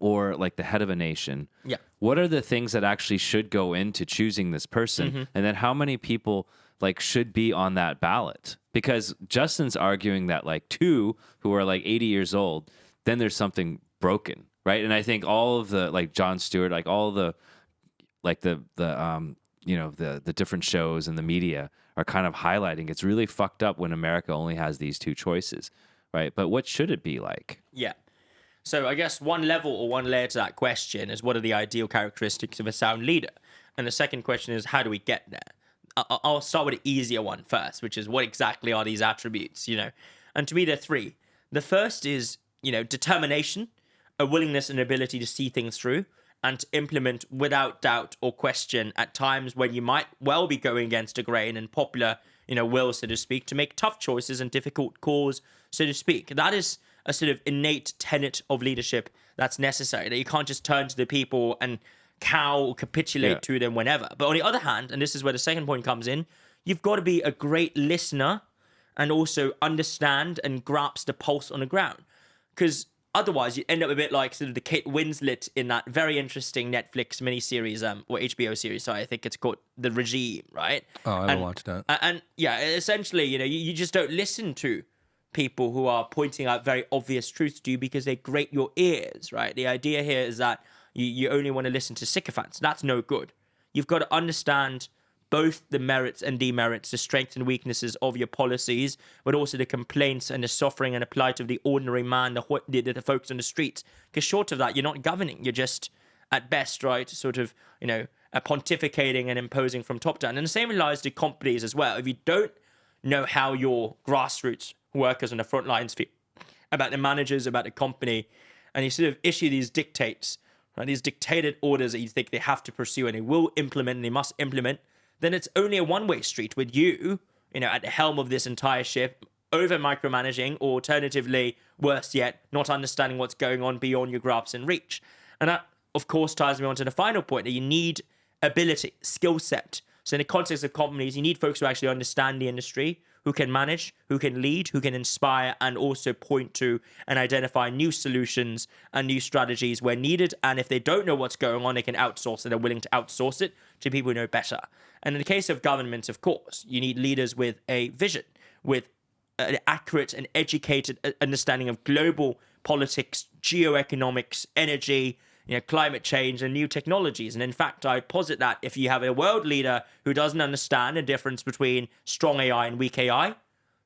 or, like, the head of a nation, what are the things that actually should go into choosing this person? And then how many people, like, should be on that ballot? Because Justin's arguing that, like, 2 who are, like, 80 years old, then there's something broken, right? And I think all of the, like, Jon Stewart, like, all the, like, the different shows and the media are kind of highlighting it's really fucked up when America only has these 2 choices, right? But what should it be like? Yeah. So I guess one level or one layer to that question is, what are the ideal characteristics of a sound leader? And the second question is, how do we get there? I'll start with the easier one first, which is, what exactly are these attributes, And to me, there are 3. The first is, determination, a willingness and ability to see things through and to implement without doubt or question at times when you might well be going against the grain and popular, will, so to speak, to make tough choices and difficult calls, so to speak. That is a sort of innate tenet of leadership that's necessary, that you can't just turn to the people and cow or capitulate to them whenever. But on the other hand, and this is where the second point comes in, you've got to be a great listener and also understand and grasp the pulse on the ground. Because otherwise, you end up a bit like sort of the Kate Winslet in that very interesting Netflix miniseries, or HBO series, sorry, I think it's called The Regime, right? Oh, I haven't watched that. And yeah, essentially, you just don't listen to people who are pointing out very obvious truths to you because they grate your ears, right? The idea here is that you only want to listen to sycophants. That's no good. You've got to understand both the merits and demerits, the strengths and weaknesses of your policies, but also the complaints and the suffering and the plight of the ordinary man, the folks on the streets. Because short of that, you're not governing. You're just, at best, right, sort of, pontificating and imposing from top down. And the same applies to companies as well. If you don't know how your grassroots workers on the front lines feel about the managers, about the company, and you sort of issue these dictates, right, these dictated orders that you think they have to pursue and they will implement and they must implement, then it's only a one-way street with you, at the helm of this entire ship, over micromanaging, or alternatively, worse yet, not understanding what's going on beyond your grasp and reach. And that, of course, ties me on to the final point, that you need ability, skill set. So in the context of companies, you need folks who actually understand the industry, who can manage, who can lead, who can inspire, and also point to and identify new solutions and new strategies where needed. And if they don't know what's going on, they can outsource, and they're willing to outsource it to people who know better. And in the case of governments, of course, you need leaders with a vision, with an accurate and educated understanding of global politics, geoeconomics, energy, climate change and new technologies. And in fact, I'd posit that if you have a world leader who doesn't understand the difference between strong AI and weak AI,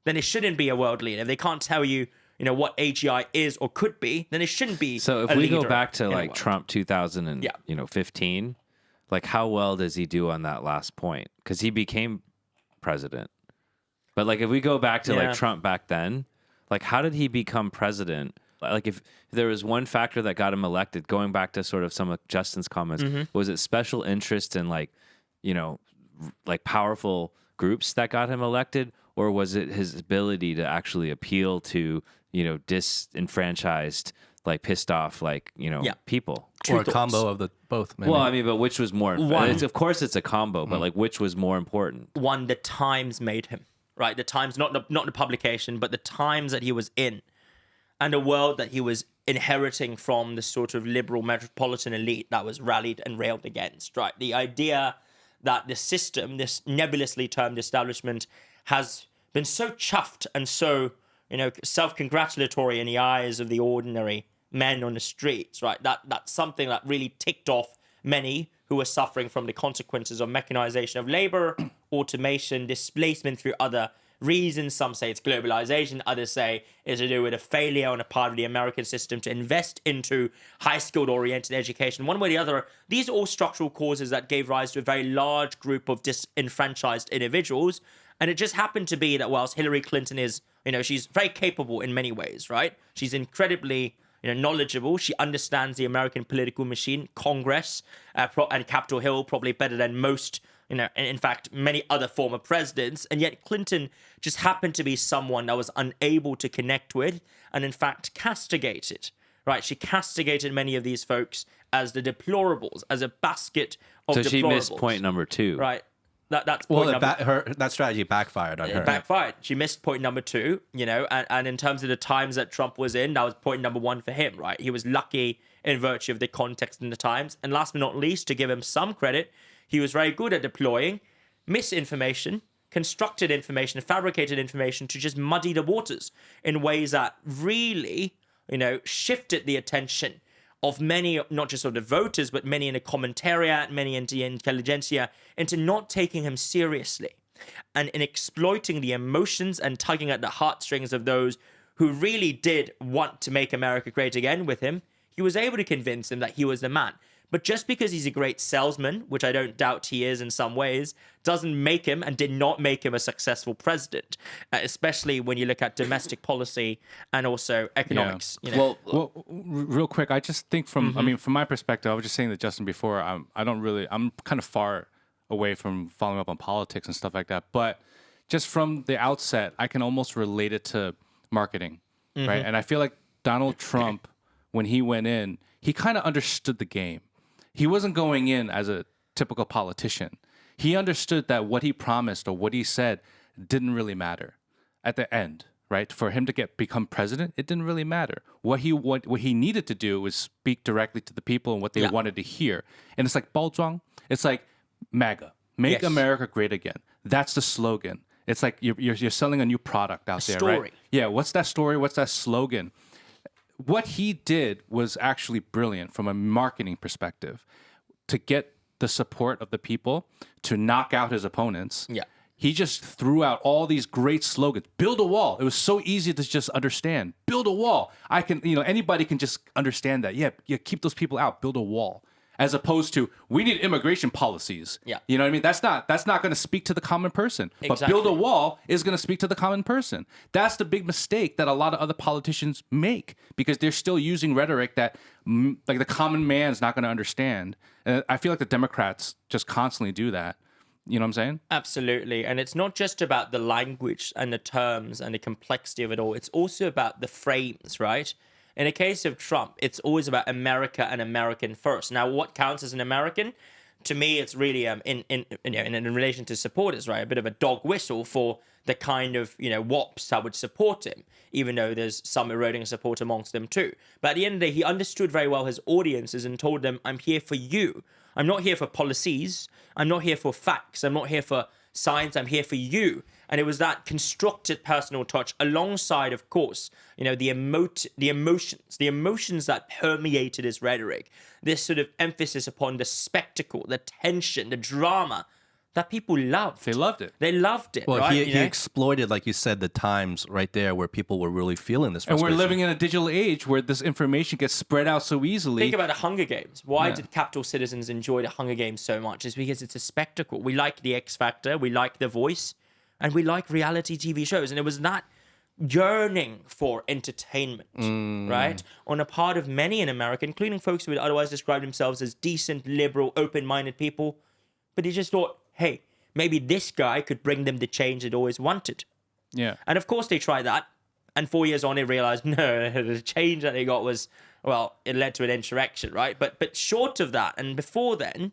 then it shouldn't be a world leader. If they can't tell you, what AGI is or could be, then it shouldn't be. So if we go back to, like, Trump 2015, like, how well does he do on that last point? Because he became president. But, like, if we go back to like Trump back then, like, how did he become president? Like, if there was one factor that got him elected, going back to sort of some of Justin's comments, was it special interest in, like, like powerful groups that got him elected? Or was it his ability to actually appeal to, disenfranchised, like, pissed off, like, people? Or a combo of the both, maybe. Well, I mean, but which was more? Of course, it's a combo, but, like, which was more important? One, the times made him, right? The times, not the publication, but the times that he was in, and a world that he was inheriting from the sort of liberal metropolitan elite that was rallied and railed against, right? The idea that the system, this nebulously termed establishment, has been so chuffed and so, self-congratulatory in the eyes of the ordinary men on the streets, right? That's something that really ticked off many who were suffering from the consequences of mechanization of labor, automation, displacement through other reasons. Some say it's globalization, others say it's to do with a failure on the part of the American system to invest into high-skilled oriented education. One way or the other, these are all structural causes that gave rise to a very large group of disenfranchised individuals, And it just happened to be that whilst Hillary Clinton is, she's very capable in many ways, right? She's incredibly, knowledgeable. She understands the American political machine, Congress, and Capitol Hill probably better than most, in fact, many other former presidents. And yet Clinton just happened to be someone that was unable to connect with and, in fact, castigated, right? She castigated many of these folks as the deplorables, as a basket of deplorables. So she missed point number 2. Right. That's point number that strategy backfired on her. It backfired. She missed point number 2, and in terms of the times that Trump was in, that was point number 1 for him, right? He was lucky in virtue of the context and the times. And last but not least, to give him some credit, he was very good at deploying misinformation, constructed information, fabricated information to just muddy the waters in ways that really, shifted the attention of many, not just of the voters, but many in the commentariat, many in the intelligentsia, into not taking him seriously and in exploiting the emotions and tugging at the heartstrings of those who really did want to make America great again with him. He was able to convince them that he was the man. But just because he's a great salesman, which I don't doubt he is in some ways, doesn't make him and did not make him a successful president, especially when you look at domestic policy and also economics. Well, real quick, I just think from my perspective, I was just saying to Justin before, I'm kind of far away from following up on politics and stuff like that. But just from the outset, I can almost relate it to marketing, right? And I feel like Donald Trump, when he went in, he kind of understood the game. He wasn't going in as a typical politician. He understood that what he promised or what he said didn't really matter at the end, right? For him to become president, it didn't really matter. What he needed to do was speak directly to the people and what they wanted to hear. And it's like 包装. It's like MAGA, Make America Great Again. That's the slogan. It's like you're selling a new product out there, story. Right? Yeah. What's that story? What's that slogan? What he did was actually brilliant from a marketing perspective to get the support of the people to knock out his opponents. Yeah. He just threw out all these great slogans. Build a wall. It was so easy to just understand. Build a wall. I can, anybody can just understand that. Yeah, keep those people out. Build a wall. As opposed to, we need immigration policies. Yeah. You know what I mean? That's not going to speak to the common person. But Exactly. build a wall is going to speak to the common person. That's the big mistake that a lot of other politicians make because they're still using rhetoric that like the common man's not going to understand. And I feel like the Democrats just constantly do that. You know what I'm saying? Absolutely. And it's not just about the language and the terms and the complexity of it all. It's also about the frames, right? In the case of Trump, it's always about America and American first. Now, what counts as an American? To me, it's really in relation to supporters, right? A bit of a dog whistle for the kind of wops that would support him, even though there's some eroding support amongst them too. But at the end of the day, he understood very well his audiences and told them, "I'm here for you. I'm not here for policies. I'm not here for facts. I'm not here for science. I'm here for you." And it was that constructed personal touch alongside, of course, the emotions that permeated his rhetoric, this sort of emphasis upon the spectacle, the tension, the drama that people loved. They loved it. They loved it. Well, right? he exploited, like you said, the times right there where people were really feeling this frustration. And we're living in a digital age where this information gets spread out so easily. Think about the Hunger Games. Why did Capital citizens enjoy the Hunger Games so much? It's because it's a spectacle. We like the X Factor, we like The Voice, and we like reality TV shows. And it was that yearning for entertainment, right? On a part of many in America, including folks who would otherwise describe themselves as decent, liberal, open-minded people. But he just thought, hey, maybe this guy could bring them the change they'd always wanted. Yeah. And of course they tried that. And 4 years on, they realized, no, the change that they got was, well, it led to an insurrection, right? But short of that, and before then,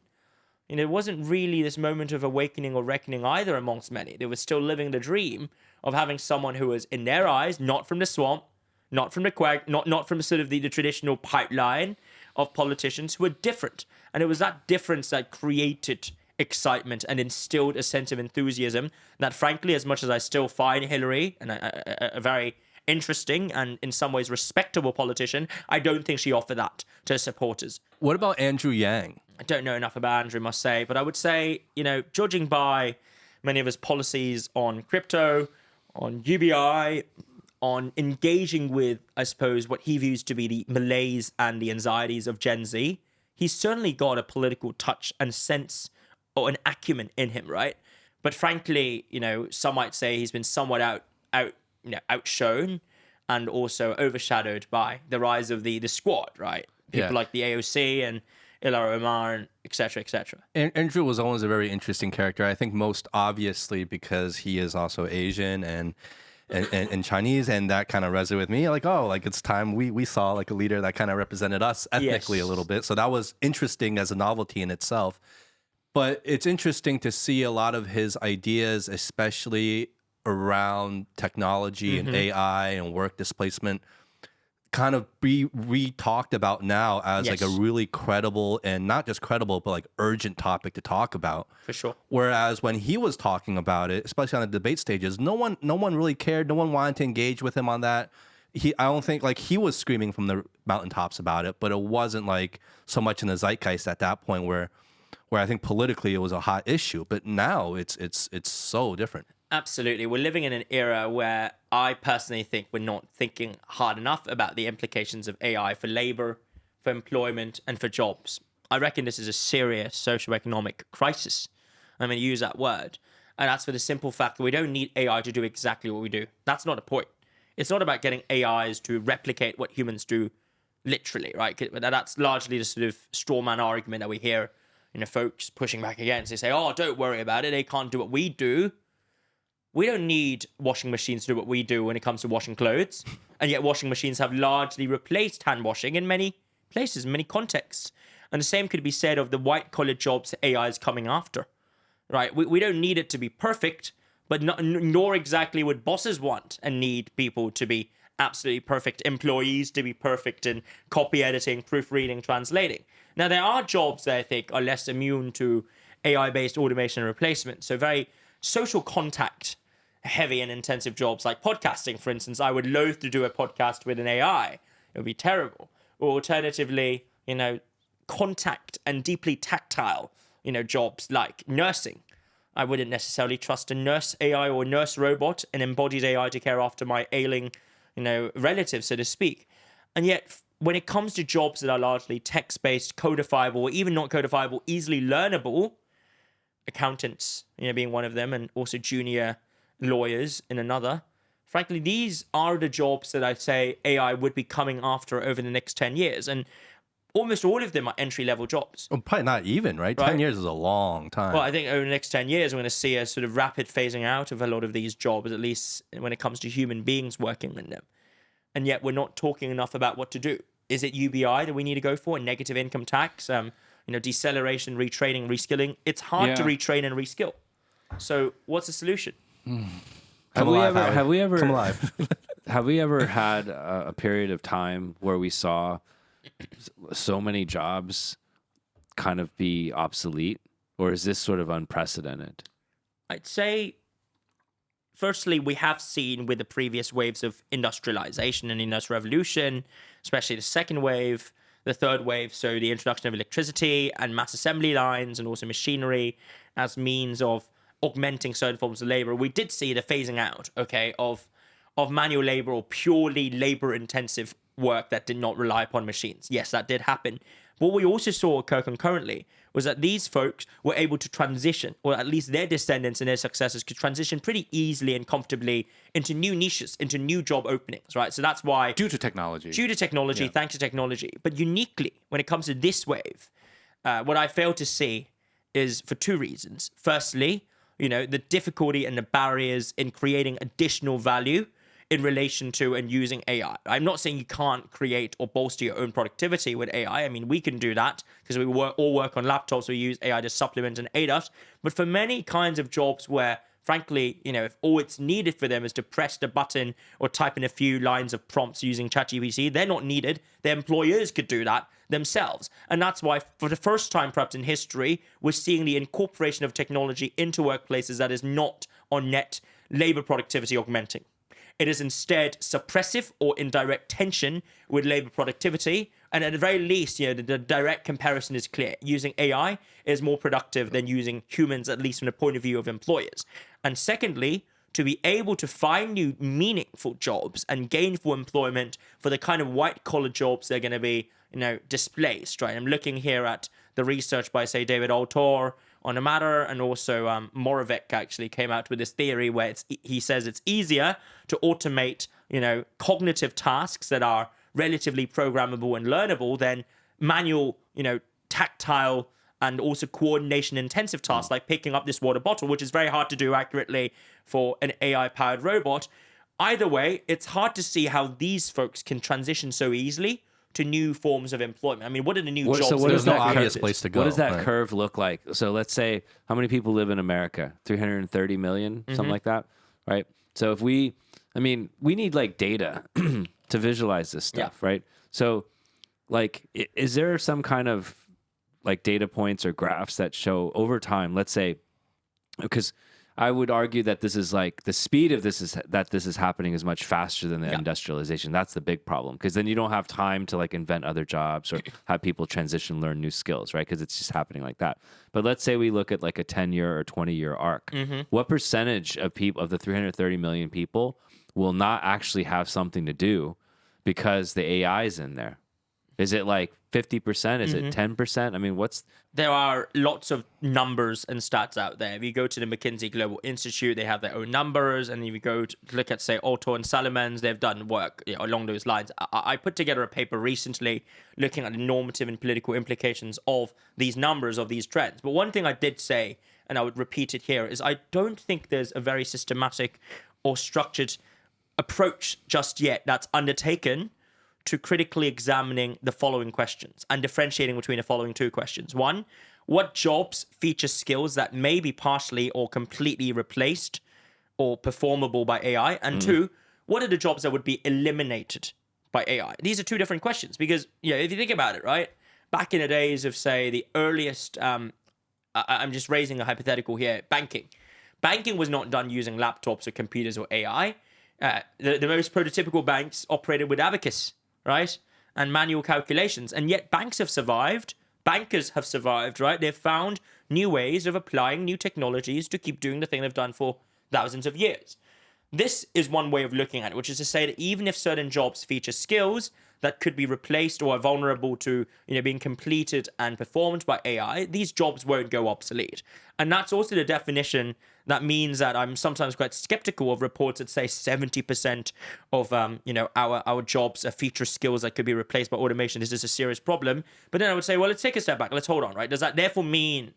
it wasn't really this moment of awakening or reckoning either amongst many. They were still living the dream of having someone who was, in their eyes, not from the swamp, not from the quag, not from sort of the traditional pipeline of politicians who were different. And it was that difference that created excitement and instilled a sense of enthusiasm that, frankly, as much as I still find Hillary a very interesting and in some ways respectable politician, I don't think she offered that to her supporters. What about Andrew Yang? I don't know enough about Andrew, must say, but I would say, judging by many of his policies on crypto, on UBI, on engaging with, I suppose, what he views to be the malaise and the anxieties of Gen Z, he's certainly got a political touch and sense or an acumen in him, right? But frankly, some might say he's been somewhat outshone and also overshadowed by the rise of the squad, right? People like the AOC and Ilhar Omar, and et cetera, et cetera. Andrew was always a very interesting character. I think most obviously because he is also Asian and Chinese, and that kind of resonated with me. Like, it's time we saw like a leader that kind of represented us ethnically a little bit. So that was interesting as a novelty in itself. But it's interesting to see a lot of his ideas, especially around technology and AI and work displacement, kind of be re-talked about now as like a really credible, and not just credible, but like urgent topic to talk about. For sure. Whereas when he was talking about it, especially on the debate stages, no one really cared. No one wanted to engage with him on that. I don't think like he was screaming from the mountaintops about it, but it wasn't like so much in the zeitgeist at that point where I think politically it was a hot issue. But now it's so different. Absolutely. We're living in an era where I personally think we're not thinking hard enough about the implications of AI for labor, for employment, and for jobs. I reckon this is a serious socioeconomic crisis. I'm going to use that word. And that's for the simple fact that we don't need AI to do exactly what we do. That's not the point. It's not about getting AIs to replicate what humans do literally, right? That's largely the sort of straw man argument that we hear, folks pushing back against. They say, don't worry about it. They can't do what we do. We don't need washing machines to do what we do when it comes to washing clothes. And yet washing machines have largely replaced hand washing in many places, in many contexts. And the same could be said of the white-collar jobs AI is coming after, right? We don't need it to be perfect, but nor exactly would bosses want and need people to be absolutely perfect, employees to be perfect in copy editing, proofreading, translating. Now, there are jobs that I think are less immune to AI-based automation and replacement. So very social contact heavy and intensive jobs like podcasting, for instance. I would loathe to do a podcast with an AI. It would be terrible. Or alternatively, contact and deeply tactile, jobs like nursing. I wouldn't necessarily trust a nurse AI or nurse robot, an embodied AI to care after my ailing, relatives, so to speak. And yet, when it comes to jobs that are largely text-based, codifiable, or even not codifiable, easily learnable, accountants, being one of them, and also junior lawyers in another. Frankly, these are the jobs that I'd say AI would be coming after over the next 10 years. And almost all of them are entry-level jobs. Well, probably not even, right? 10 years is a long time. Well, I think over the next 10 years, we're going to see a sort of rapid phasing out of a lot of these jobs, at least when it comes to human beings working in them. And yet we're not talking enough about what to do. Is it UBI that we need to go for? Negative income tax? Deceleration, retraining, reskilling? It's hard to retrain and reskill. So what's the solution? Have we ever Come alive. have we ever had a period of time where we saw so many jobs kind of be obsolete, or is this sort of unprecedented? I'd say, firstly, we have seen with the previous waves of industrialization and industrial revolution, especially the second wave, the third wave, so the introduction of electricity and mass assembly lines and also machinery as means of augmenting certain forms of labor. We did see the phasing out, of manual labor or purely labor-intensive work that did not rely upon machines. Yes, that did happen. What we also saw occur concurrently was that these folks were able to transition, or at least their descendants and their successors could transition pretty easily and comfortably into new niches, into new job openings, right? So that's why... Due to technology, thanks to technology. But uniquely, when it comes to this wave, what I fail to see is for two reasons. Firstly, the difficulty and the barriers in creating additional value in relation to and using AI. I'm not saying you can't create or bolster your own productivity with AI. I mean, we can do that because we all work on laptops. We use AI to supplement and aid us. But for many kinds of jobs where, frankly, if all it's needed for them is to press the button or type in a few lines of prompts using ChatGPT, they're not needed. Their employers could do that themselves. And that's why, for the first time perhaps in history, we're seeing the incorporation of technology into workplaces that is not on net labor productivity augmenting. It is instead suppressive or in direct tension with labor productivity. And at the very least, the direct comparison is clear. Using AI is more productive than using humans, at least from the point of view of employers. And secondly, to be able to find new meaningful jobs and gainful employment for the kind of white-collar jobs that are going to be, displaced, right? I'm looking here at the research by, say, David Altor on a matter, and also Moravec actually came out with this theory where he says it's easier to automate, cognitive tasks that are relatively programmable and learnable than manual, tactile and also coordination intensive tasks like picking up this water bottle, which is very hard to do accurately for an AI powered robot. Either way, it's hard to see how these folks can transition so easily to new forms of employment. I mean, what are the new jobs? So There's no obvious place to go. What does that right? curve look like? So let's say, how many people live in America? 330 million, something like that, right? So if we need like data to visualize this stuff, right? So like, is there some kind of like data points or graphs that show over time, let's say, because I would argue that this is like the speed of this is happening is much faster than the industrialization. That's the big problem, because then you don't have time to like invent other jobs or have people transition, learn new skills, right? Because it's just happening like that. But let's say we look at like a 10-year or 20-year arc. What percentage of people, of the 330 million people, will not actually have something to do because the AI is in there? Is it like 50%? Is it 10%? I mean, There are lots of numbers and stats out there. If you go to the McKinsey Global Institute, they have their own numbers. And if you go to look at, say, Otto and Salomons, they've done work along those lines. I put together a paper recently looking at the normative and political implications of these numbers, of these trends. But one thing I did say, and I would repeat it here, is I don't think there's a very systematic or structured approach just yet that's undertaken to critically examining the following questions and differentiating between the following two questions. One, what jobs feature skills that may be partially or completely replaced or performable by AI? And two, what are the jobs that would be eliminated by AI? These are two different questions because, if you think about it, right? Back in the days of, say, the earliest, I'm just raising a hypothetical here, banking. Banking was not done using laptops or computers or AI. The most prototypical banks operated with abacus, right? And manual calculations. And yet banks have survived. Bankers have survived, right? They've found new ways of applying new technologies to keep doing the thing they've done for thousands of years. This is one way of looking at it, which is to say that even if certain jobs feature skills that could be replaced or are vulnerable to, being completed and performed by AI, these jobs won't go obsolete. And that's also the definition that means that I'm sometimes quite skeptical of reports that say 70% of, our jobs feature skills that could be replaced by automation. This is a serious problem. But then I would say, well, let's take a step back. Let's hold on, right? Does that therefore mean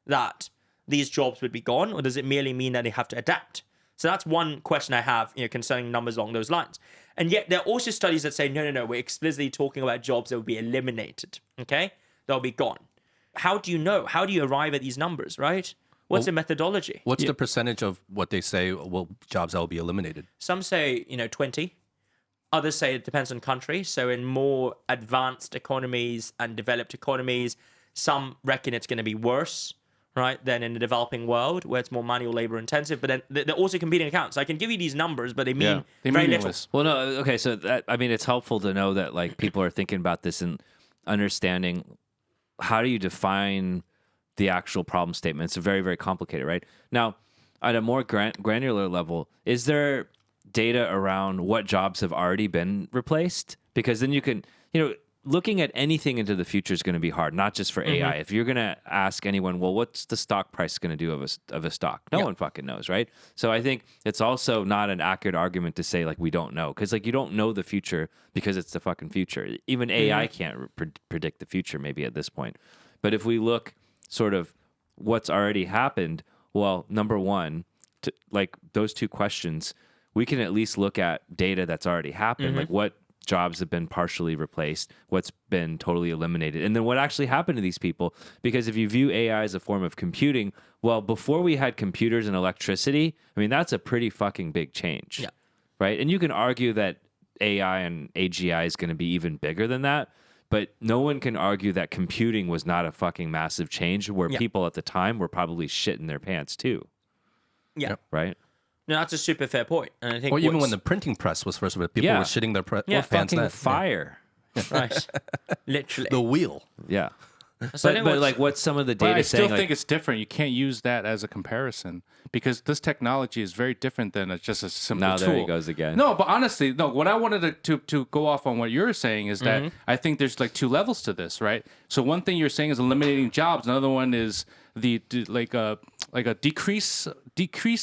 that these jobs would be gone, or does it merely mean that they have to adapt? So that's one question I have, concerning numbers along those lines. And yet there are also studies that say, no, we're explicitly talking about jobs that will be eliminated, okay? They'll be gone. How do you know? How do you arrive at these numbers, right? What's the methodology? What's the percentage of what they say jobs that will be eliminated? Some say, 20. Others say it depends on country. So in more advanced economies and developed economies, some reckon it's going to be worse, right, than in the developing world where it's more manual labor intensive. But then they're also competing accounts. So I can give you these numbers, but they mean very little. Well, no, okay. So it's helpful to know that like people are thinking about this and understanding how do you define the actual problem statement. It's very, very complicated, right? Now, at a more granular level, is there data around what jobs have already been replaced? Because then you can, looking at anything into the future is going to be hard, not just for AI. If you're going to ask anyone, well, what's the stock price going to do of a stock? No one fucking knows, right? So I think it's also not an accurate argument to say like we don't know, because like you don't know the future because it's the fucking future. Even AI can't predict the future maybe at this point. But if we look sort of what's already happened, well, number one, like those two questions, we can at least look at data that's already happened, like what jobs have been partially replaced, what's been totally eliminated, and then what actually happened to these people. Because if you view AI as a form of computing, well, before we had computers and electricity, I mean, that's a pretty fucking big change, right? And you can argue that AI and AGI is going to be even bigger than that, but no one can argue that computing was not a fucking massive change where people at the time were probably shitting their pants too. Yeah. Right? No, that's a super fair point. And I think Or even when the printing press was first, people were shitting their pants. Fucking fire. Right. Literally. The wheel. Yeah. So But like what's some of the But data I saying? still think it's different. You can't use that as a comparison because this technology is very different than just a simple now tool. there he goes again. No, but honestly, no. What I wanted to go off on what you're saying is that I think there's like two levels to this, right? So one thing you're saying is eliminating jobs. Another one is like a decrease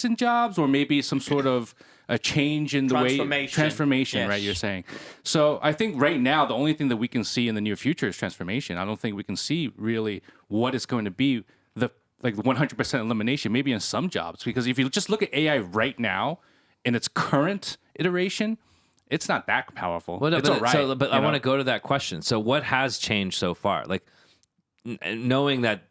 in jobs, or maybe some sort of a change in the transformation, right? Yes. You're saying. So I think right now the only thing that we can see in the near future is transformation. I don't think we can see really what is going to be the 100% elimination, maybe in some jobs, because if you just look at AI right now in its current iteration, it's not that powerful. Well, no, it's all right. But I want to go to that question. So what has changed so far? Like knowing that,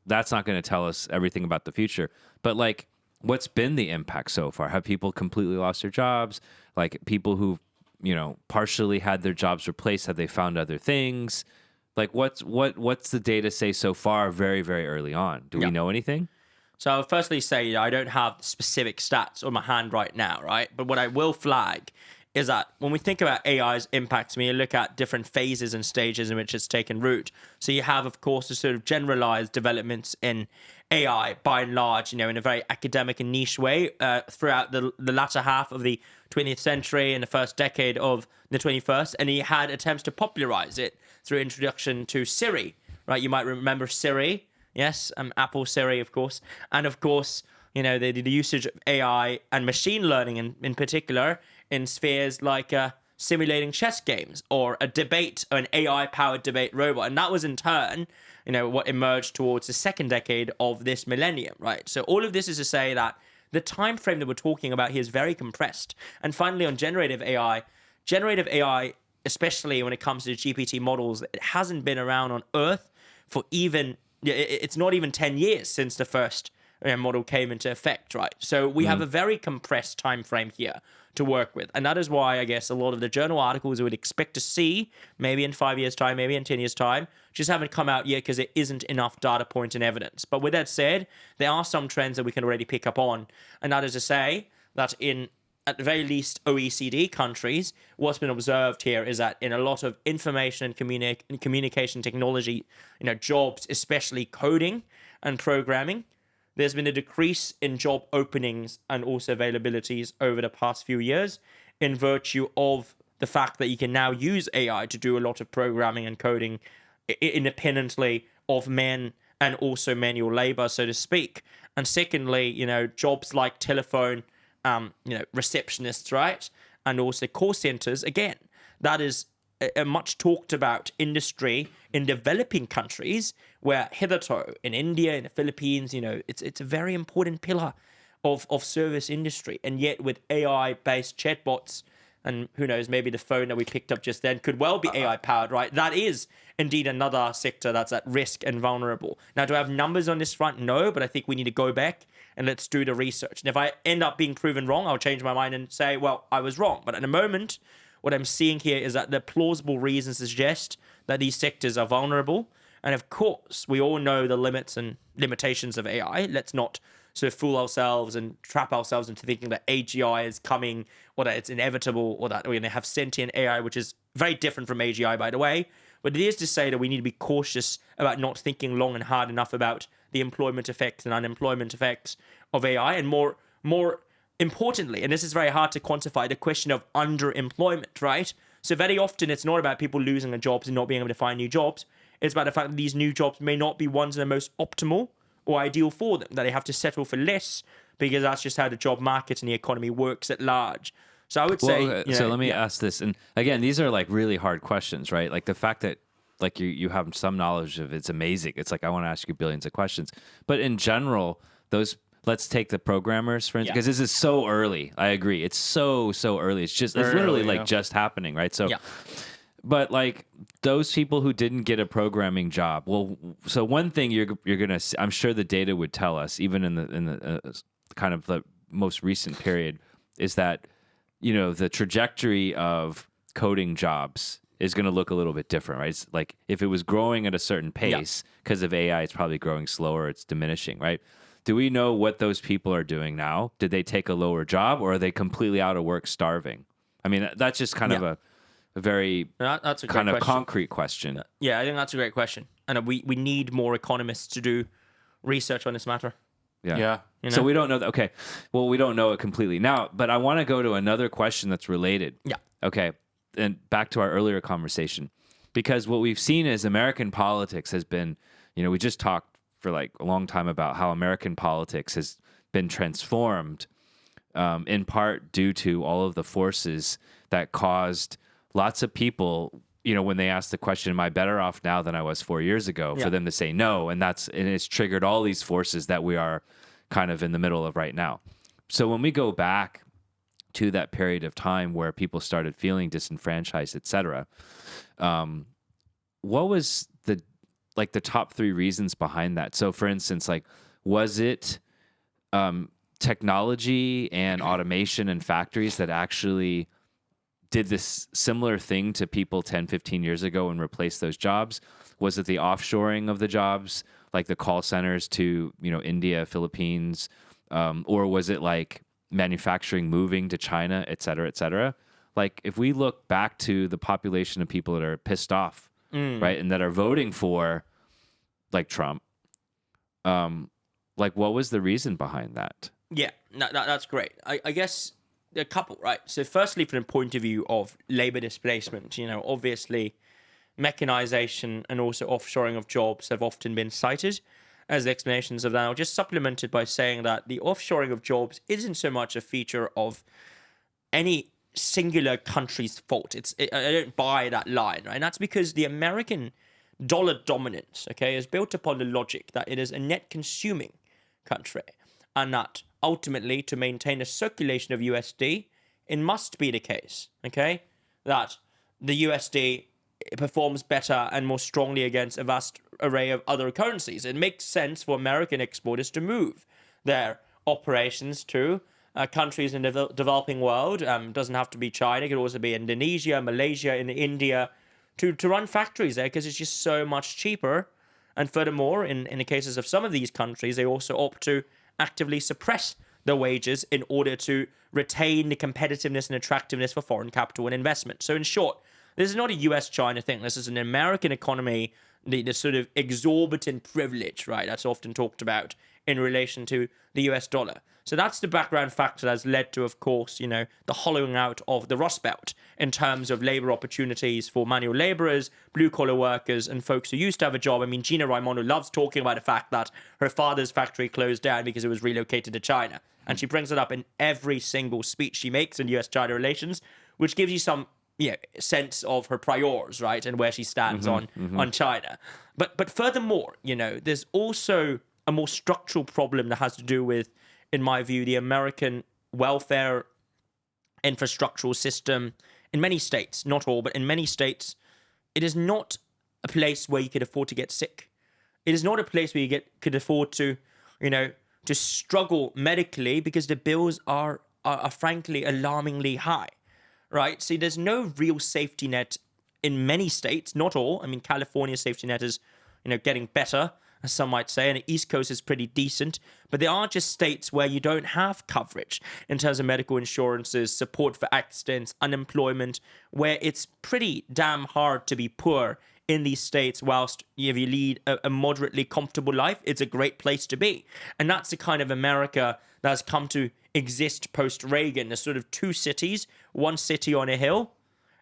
that's not going to tell us everything about the future, but like what's been the impact so far? Have people completely lost their jobs? Like people who, partially had their jobs replaced, have they found other things? Like what's the data say so far very, very early on? Do we know anything? So I'll firstly say I don't have specific stats on my hand right now, right? But what I will flag is that when we think about AI's impacts, we look at different phases and stages in which it's taken root. So you have, of course, the sort of generalized developments in AI, by and large, in a very academic and niche way throughout the latter half of the 20th century and the first decade of the 21st. And he had attempts to popularize it through introduction to Siri, right? You might remember Siri. Yes, Apple Siri, of course. And of course, the usage of AI and machine learning in particular in spheres like simulating chess games or an AI-powered debate robot. And that was in turn, what emerged towards the second decade of this millennium, right? So all of this is to say that the time frame that we're talking about here is very compressed. And finally, on generative AI, especially when it comes to GPT models, it hasn't been around on Earth for it's not even 10 years since the first model came into effect, right? So we have a very compressed time frame here to work with. And that is why I guess a lot of the journal articles we would expect to see, maybe in 5 years' time, maybe in 10 years' time, just haven't come out yet because there isn't enough data point and evidence. But with that said, there are some trends that we can already pick up on. And that is to say that at the very least, OECD countries, what's been observed here is that in a lot of information and communication technology, jobs, especially coding and programming, there's been a decrease in job openings and also availabilities over the past few years in virtue of the fact that you can now use AI to do a lot of programming and coding independently of men and also manual labor, so to speak. And secondly, jobs like telephone, receptionists, right? And also call centers, again, that is a much talked about industry in developing countries where hitherto in India, in the Philippines, it's a very important pillar of service industry. And yet with AI-based chatbots, and who knows, maybe the phone that we picked up just then could well be AI powered, right? That is indeed another sector that's at risk and vulnerable. Now, do I have numbers on this front? No, but I think we need to go back and let's do the research. And if I end up being proven wrong, I'll change my mind and say, well, I was wrong. But at the moment, what I'm seeing here is that the plausible reasons suggest that these sectors are vulnerable. And of course, we all know the limits and limitations of AI. Let's not sort of fool ourselves and trap ourselves into thinking that AGI is coming or that it's inevitable or that we're going to have sentient AI, which is very different from AGI, by the way. But it is to say that we need to be cautious about not thinking long and hard enough about the employment effects and unemployment effects of AI. And more importantly, and this is very hard to quantify, the question of underemployment, right? So very often it's not about people losing their jobs and not being able to find new jobs. It's about the fact that these new jobs may not be ones that are most optimal or ideal for them, that they have to settle for less because that's just how the job market and the economy works at large. So I would say... so let me ask this. And again, these are like really hard questions, right? Like the fact that like you have some knowledge of it's amazing. It's like I want to ask you billions of questions. But in general, let's take the programmers, for instance, because this is so early. I agree. It's so early. It's literally like just happening, right? So... Yeah. But like those people who didn't get a programming job, well, so one thing you're gonna, I'm sure the data would tell us, even in the kind of the most recent period, is that the trajectory of coding jobs is going to look a little bit different, right? It's like if it was growing at a certain pace because of AI, it's probably growing slower. It's diminishing, right? Do we know what those people are doing now? Did they take a lower job, or are they completely out of work, starving? I mean, that's just kind of a very that's a kind of question. Concrete question. Yeah, I think that's a great question. And we need more economists to do research on this matter. Yeah. So we don't know that. Okay. Well, we don't know it completely now, but I want to go to another question that's related. Yeah. Okay. And back to our earlier conversation, because what we've seen is American politics has been, we just talked for like a long time about how American politics has been transformed in part due to all of the forces that caused lots of people, when they asked the question, am I better off now than I was 4 years ago, for them to say no. And it's triggered all these forces that we are kind of in the middle of right now. So when we go back to that period of time where people started feeling disenfranchised, et cetera, what was the top 3 reasons behind that? So for instance, like, was it technology and automation and factories that actually did this similar thing to people 10, 15 years ago and replaced those jobs? Was it the offshoring of the jobs, like the call centers to, India, Philippines, or was it like manufacturing moving to China, et cetera, et cetera? Like, if we look back to the population of people that are pissed off, right, and that are voting for, like, Trump, like, what was the reason behind that? Yeah, that's great. I guess a couple, right? So firstly, from the point of view of labor displacement, obviously mechanization and also offshoring of jobs have often been cited as the explanations of that. I'll just supplemented by saying that the offshoring of jobs isn't so much a feature of any singular country's fault. I don't buy that line, right? And that's because the American dollar dominance, okay, is built upon the logic that it is a net consuming country, and that ultimately, to maintain a circulation of USD, it must be the case, okay, that the USD performs better and more strongly against a vast array of other currencies. It makes sense for American exporters to move their operations to countries in the developing world. Doesn't have to be China. It could also be Indonesia, Malaysia, and India, to run factories there, because it's just so much cheaper. And furthermore, in the cases of some of these countries, they also opt to actively suppress the wages in order to retain the competitiveness and attractiveness for foreign capital and investment. So in short, this is not a US-China thing. This is an American economy, the sort of exorbitant privilege, right, that's often talked about in relation to the US dollar. So that's the background factor that's led to, of course, the hollowing out of the Rust Belt in terms of labor opportunities for manual laborers, blue-collar workers, and folks who used to have a job. I mean, Gina Raimondo loves talking about the fact that her father's factory closed down because it was relocated to China. And she brings it up in every single speech she makes in US-China relations, which gives you some sense of her priors, right, and where she stands on China. But furthermore, there's also a more structural problem that has to do with, in my view, the American welfare infrastructural system in many states, not all, but in many states, it is not a place where you could afford to get sick. It is not a place where you could afford to, to struggle medically, because the bills are frankly alarmingly high, right? See, there's no real safety net in many states, not all. I mean, California's safety net is, getting better, as some might say, and the East Coast is pretty decent. But there are just states where you don't have coverage in terms of medical insurances, support for accidents, unemployment, where it's pretty damn hard to be poor in these states, whilst if you lead a moderately comfortable life, it's a great place to be. And that's the kind of America that has come to exist post-Reagan. There's sort of two cities, one city on a hill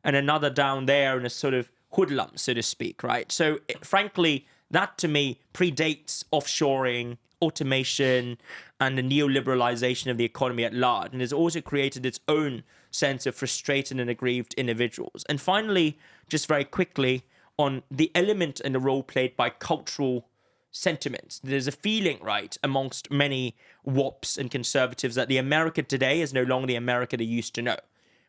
and another down there in a sort of hoodlum, so to speak, right? So, frankly, that to me predates offshoring, automation, and the neoliberalization of the economy at large, and has also created its own sense of frustrated and aggrieved individuals. And finally, just very quickly, on the element and the role played by cultural sentiments. There's a feeling, right, amongst many WOPs and conservatives that the America today is no longer the America they used to know.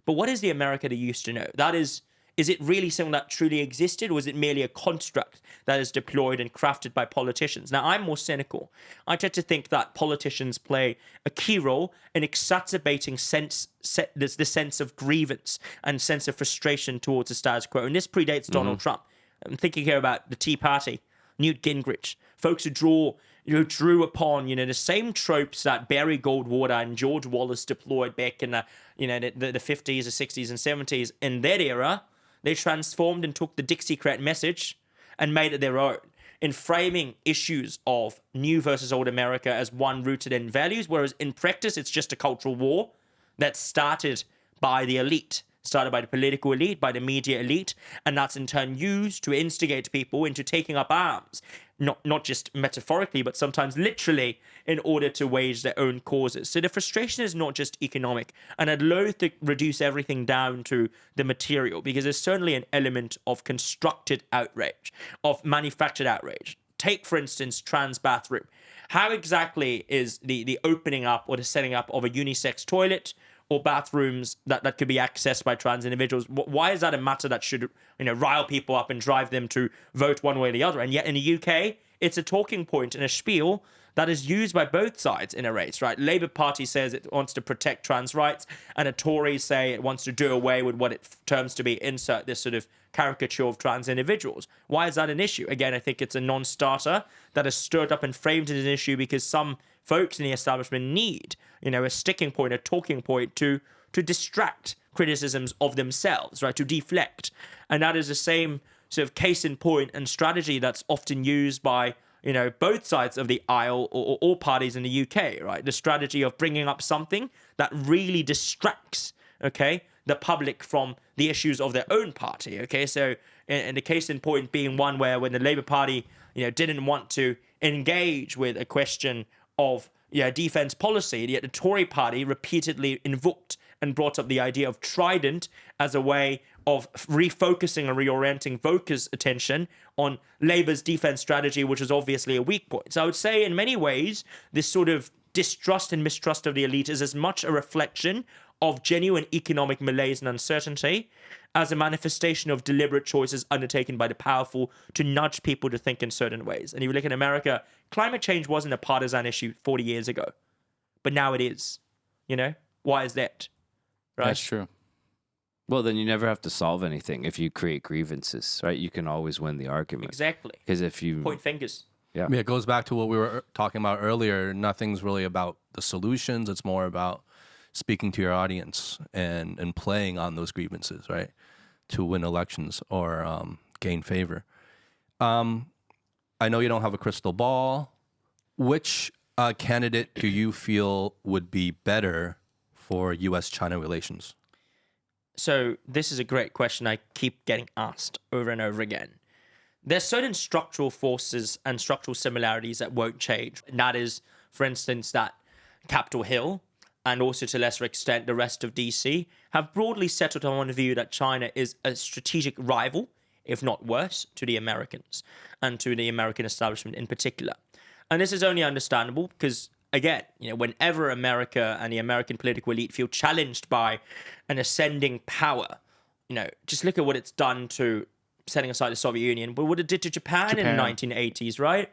But what is the America they used to know? That is it really something that truly existed, or is it merely a construct that is deployed and crafted by politicians? Now, I'm more cynical. I tend to think that politicians play a key role in exacerbating the sense of grievance and sense of frustration towards the status quo. And this predates Donald Trump. I'm thinking here about the Tea Party, Newt Gingrich, folks who drew upon, the same tropes that Barry Goldwater and George Wallace deployed back in the 50s, the 60s, and 70s. In that era, they transformed and took the Dixiecrat message and made it their own in framing issues of new versus old America as one rooted in values, whereas in practice, it's just a cultural war that started by the elite, started by the political elite, by the media elite, and that's in turn used to instigate people into taking up arms not just metaphorically, but sometimes literally, in order to wage their own causes. So the frustration is not just economic. And I'd loathe to reduce everything down to the material, because there's certainly an element of constructed outrage, of manufactured outrage. Take, for instance, trans bathroom. How exactly is the opening up or the setting up of a unisex toilet or bathrooms that could be accessed by trans individuals? Why is that a matter that should, rile people up and drive them to vote one way or the other? And yet in the UK, it's a talking point and a spiel that is used by both sides in a race, right? Labour Party says it wants to protect trans rights, and the Tories say it wants to do away with what it terms to be, insert this sort of caricature of trans individuals. Why is that an issue? Again, I think it's a non-starter that is stirred up and framed as an issue because some folks in the establishment need, a sticking point, a talking point to distract criticisms of themselves, right? To deflect. And that is the same sort of case in point and strategy that's often used by both sides of the aisle or all parties in the UK, right? The strategy of bringing up something that really distracts, the public from the issues of their own party, So in the case in point being one where when the Labour Party, didn't want to engage with a question of defense policy, yet the Tory party repeatedly invoked and brought up the idea of Trident as a way of refocusing and reorienting voters' attention on Labour's defense strategy, which is obviously a weak point. So I would say in many ways, this sort of distrust and mistrust of the elite is as much a reflection of genuine economic malaise and uncertainty as a manifestation of deliberate choices undertaken by the powerful to nudge people to think in certain ways. And if you look at America, climate change wasn't a partisan issue 40 years ago, but now it is. Why is that? Right? That's true. Well, then you never have to solve anything if you create grievances, right? You can always win the argument. Exactly. Because if you point fingers. Yeah. It goes back to what we were talking about earlier. Nothing's really about the solutions. It's more about speaking to your audience and playing on those grievances, right? To win elections or gain favor. I know you don't have a crystal ball. Which candidate do you feel would be better for U.S.-China relations? So this is a great question I keep getting asked over and over again. There's certain structural forces and structural similarities that won't change. And that is, for instance, that Capitol Hill and also to a lesser extent the rest of DC have broadly settled on a view that China is a strategic rival, if not worse, to the Americans and to the American establishment in particular. And this is only understandable because, again, whenever America and the American political elite feel challenged by an ascending power, just look at what it's done to, setting aside the Soviet Union, but what it did to Japan in the 1980s, right?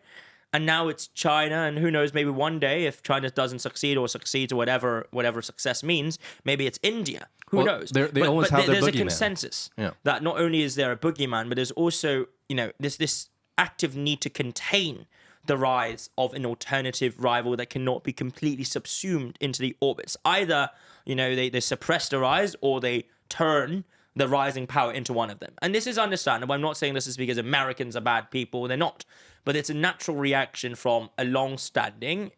And now it's China, and who knows, maybe one day if China doesn't succeed or succeeds or whatever success means, maybe it's India. Who knows? They always have their there's a boogeyman. Consensus that not only is there a boogeyman, but there's also, this active need to contain the rise of an alternative rival that cannot be completely subsumed into the orbits. Either, they suppress the rise or they turn the rising power into one of them. And this is understandable. I'm not saying this is because Americans are bad people. They're not. But it's a natural reaction from a long-standing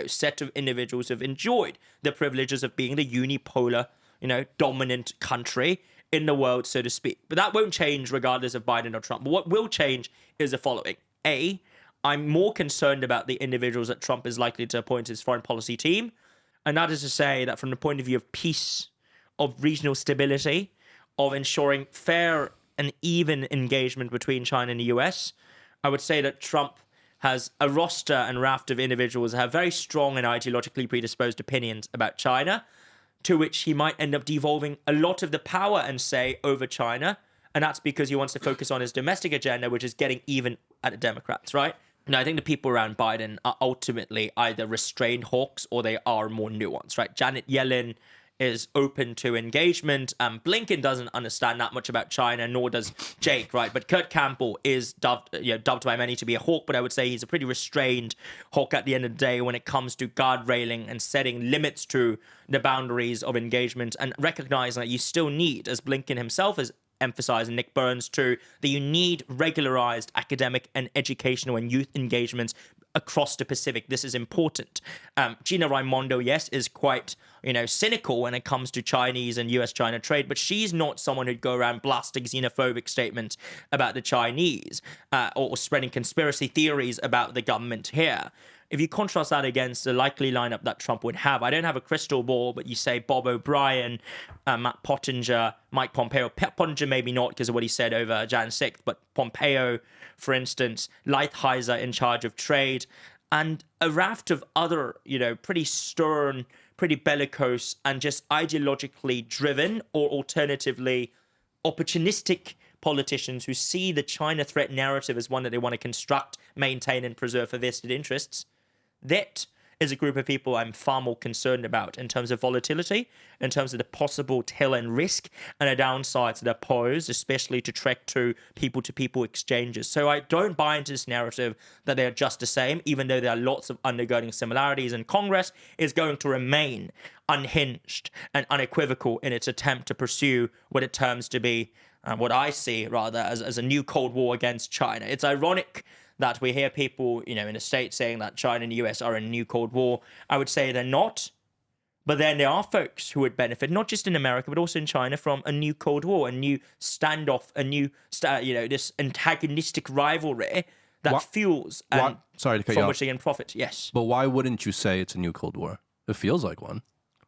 set of individuals who have enjoyed the privileges of being the unipolar, dominant country in the world, so to speak. But that won't change regardless of Biden or Trump. But what will change is the following. A, I'm more concerned about the individuals that Trump is likely to appoint his foreign policy team. And that is to say that from the point of view of peace, of regional stability, of ensuring fair and even engagement between China and the US, I would say that Trump has a roster and raft of individuals that have very strong and ideologically predisposed opinions about China, to which he might end up devolving a lot of the power and say over China. And that's because he wants to focus on his domestic agenda, which is getting even at the Democrats, right? Now, I think the people around Biden are ultimately either restrained hawks or they are more nuanced, right? Janet Yellen is open to engagement. Blinken doesn't understand that much about China, nor does Jake, right? But Kurt Campbell is dubbed by many to be a hawk, but I would say he's a pretty restrained hawk at the end of the day when it comes to guardrailing and setting limits to the boundaries of engagement and recognizing that you still need, as Blinken himself has emphasized, and Nick Burns too, that you need regularized academic and educational and youth engagements across the Pacific. This is important. Gina Raimondo, yes, is quite, cynical when it comes to Chinese and US-China trade, but she's not someone who'd go around blasting xenophobic statements about the Chinese or spreading conspiracy theories about the government here. If you contrast that against the likely lineup that Trump would have, I don't have a crystal ball, but you say Bob O'Brien, Matt Pottinger, Mike Pompeo. Pottinger maybe not because of what he said over Jan 6th, but Pompeo, for instance, Lighthizer in charge of trade, and a raft of other, pretty stern, pretty bellicose, and just ideologically driven or alternatively opportunistic politicians who see the China threat narrative as one that they want to construct, maintain, and preserve for vested interests. That is a group of people I'm far more concerned about in terms of volatility, in terms of the possible tail end risk and the downsides that are posed, especially to trek to people-to-people exchanges. So I don't buy into this narrative that they are just the same, even though there are lots of undergirding similarities, and Congress is going to remain unhinged and unequivocal in its attempt to pursue what it terms to be what I see rather as a new Cold War against China. It's ironic that we hear people, in the States saying that China and the US are in a new Cold War. I would say they're not. But then there are folks who would benefit, not just in America, but also in China, from a new Cold War, a new standoff, a new, this antagonistic rivalry that fuels and sorry to cut you from off. which they can profit. Yes. But why wouldn't you say it's a new Cold War? It feels like one.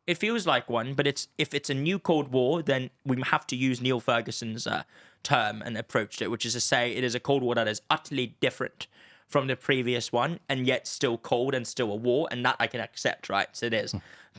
It feels like one, but if it's a new Cold War, then we have to use Neil Ferguson's term and approach to it, which is to say it is a Cold War that is utterly different from the previous one, and yet still cold and still a war, and that I can accept, right? So it is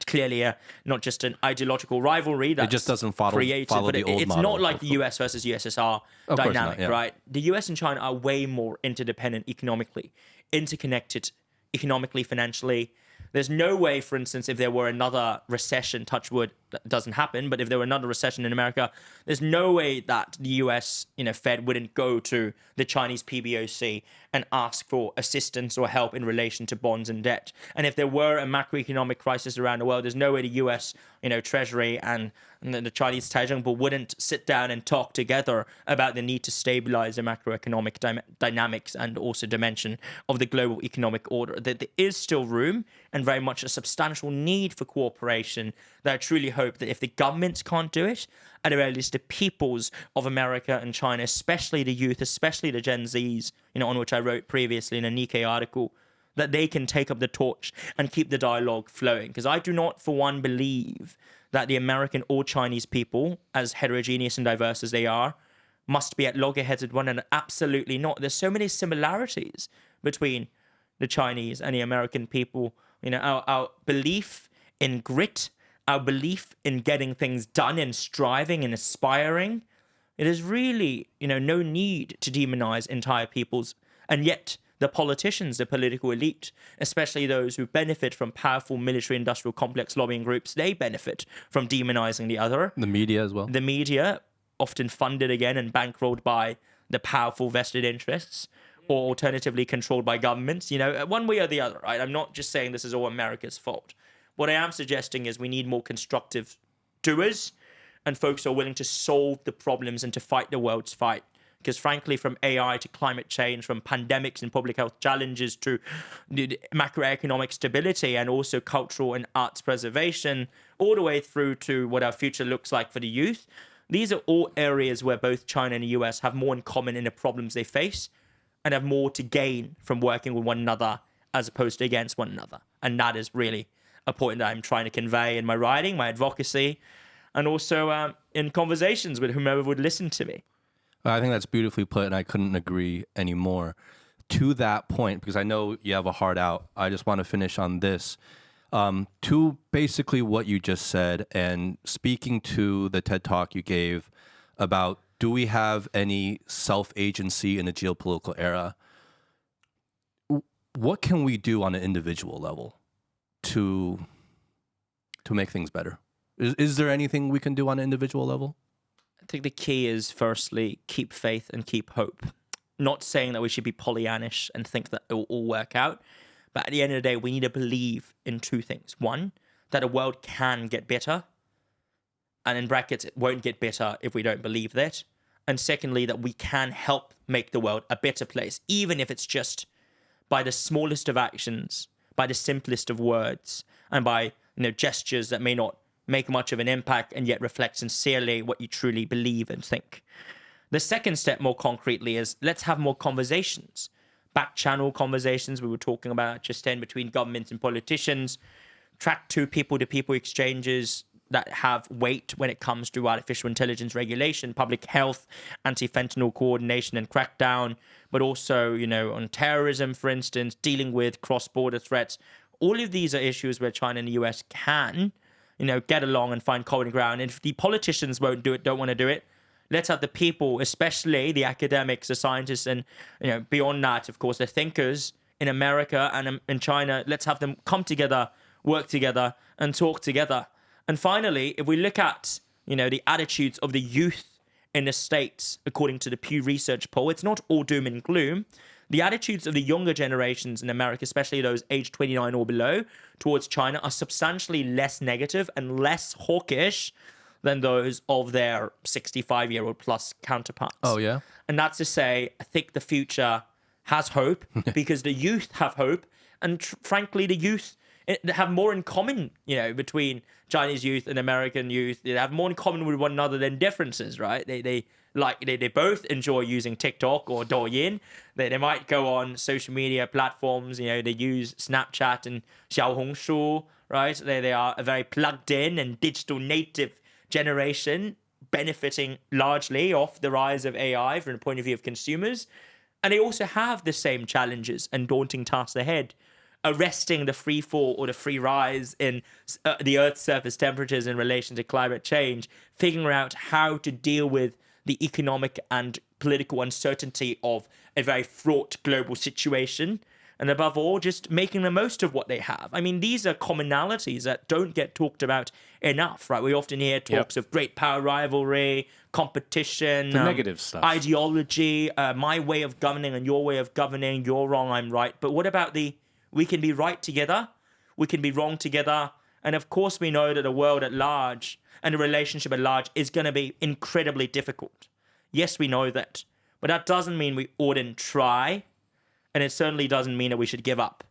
clearly not just an ideological rivalry that it just doesn't follow created, but the old model. It's not like the US versus USSR dynamic, right? The US and China are way more interdependent economically, interconnected economically, financially. There's no way, for instance, if there were another recession, touch wood, that doesn't happen, but if there were another recession in America, there's no way that the US, Fed wouldn't go to the Chinese PBOC and ask for assistance or help in relation to bonds and debt. And if there were a macroeconomic crisis around the world, there's no way the US, Treasury and the Chinese Taizhengbu wouldn't sit down and talk together about the need to stabilize the macroeconomic dynamics and also dimension of the global economic order. That there is still room and very much a substantial need for cooperation, that I truly hope that if the governments can't do it, at the very least the peoples of America and China, especially the youth, especially the Gen Zs, on which I wrote previously in a Nikkei article, that they can take up the torch and keep the dialogue flowing. Because I do not, for one, believe that the American or Chinese people, as heterogeneous and diverse as they are, must be at loggerheads with one another. Absolutely not. There's so many similarities between the Chinese and the American people. Our belief in grit, our belief in getting things done and striving and aspiring. It is really, no need to demonize entire peoples. And yet the politicians, the political elite, especially those who benefit from powerful military-industrial complex lobbying groups, they benefit from demonizing the other. The media as well. The media, often funded again and bankrolled by the powerful vested interests, or alternatively controlled by governments, one way or the other, right? I'm not just saying this is all America's fault. What I am suggesting is we need more constructive doers and folks who are willing to solve the problems and to fight the world's fight. Because frankly, from AI to climate change, from pandemics and public health challenges to macroeconomic stability and also cultural and arts preservation, all the way through to what our future looks like for the youth, these are all areas where both China and the US have more in common in the problems they face and have more to gain from working with one another as opposed to against one another. And that is really a point that I'm trying to convey in my writing, my advocacy, and also in conversations with whomever would listen to me. I think that's beautifully put, and I couldn't agree anymore. To that point, because I know you have a heart out, I just want to finish on this. To basically what you just said, and speaking to the TED Talk you gave about, do we have any self-agency in the geopolitical era? What can we do on an individual level to make things better? Is there anything we can do on an individual level? I think the key is, firstly, keep faith and keep hope. Not saying that we should be Pollyannish and think that it will all work out, but at the end of the day, we need to believe in two things. One, that the world can get better, and in brackets, it won't get better if we don't believe that. And secondly, that we can help make the world a better place, even if it's just by the smallest of actions, by the simplest of words, and by gestures that may not make much of an impact and yet reflect sincerely what you truly believe and think. The second step, more concretely, is let's have more conversations. Back-channel conversations we were talking about just then between governments and politicians. Track to people-to-people exchanges that have weight when it comes to artificial intelligence regulation, public health, anti-fentanyl coordination and crackdown, but also, on terrorism, for instance, dealing with cross-border threats. All of these are issues where China and the US can, get along and find common ground. And if the politicians won't do it, don't want to do it, let's have the people, especially the academics, the scientists, and beyond that, of course, the thinkers in America and in China, let's have them come together, work together, and talk together. And finally, if we look at, the attitudes of the youth in the States, according to the Pew Research poll, it's not all doom and gloom. The attitudes of the younger generations in America, especially those aged 29 or below, towards China are substantially less negative and less hawkish than those of their 65-year-old plus counterparts. Oh, yeah? And that's to say, I think the future has hope because the youth have hope. And frankly, the youth have more in common, between Chinese youth and American youth. They have more in common with one another than differences, right? They both enjoy using TikTok or Douyin. They might go on social media platforms. They use Snapchat and Xiaohongshu, right? They are a very plugged in and digital native generation, benefiting largely off the rise of AI from the point of view of consumers. And they also have the same challenges and daunting tasks ahead. Arresting the free fall or the free rise in the Earth's surface temperatures in relation to climate change, figuring out how to deal with the economic and political uncertainty of a very fraught global situation, and above all, just making the most of what they have. I mean, these are commonalities that don't get talked about enough, right? We often hear talks of great power rivalry, competition, the negative stuff, ideology, my way of governing and your way of governing, you're wrong, I'm right. But what about we can be right together, we can be wrong together, and of course we know that the world at large and the relationship at large is going to be incredibly difficult. Yes, we know that. But that doesn't mean we oughtn't try, and it certainly doesn't mean that we should give up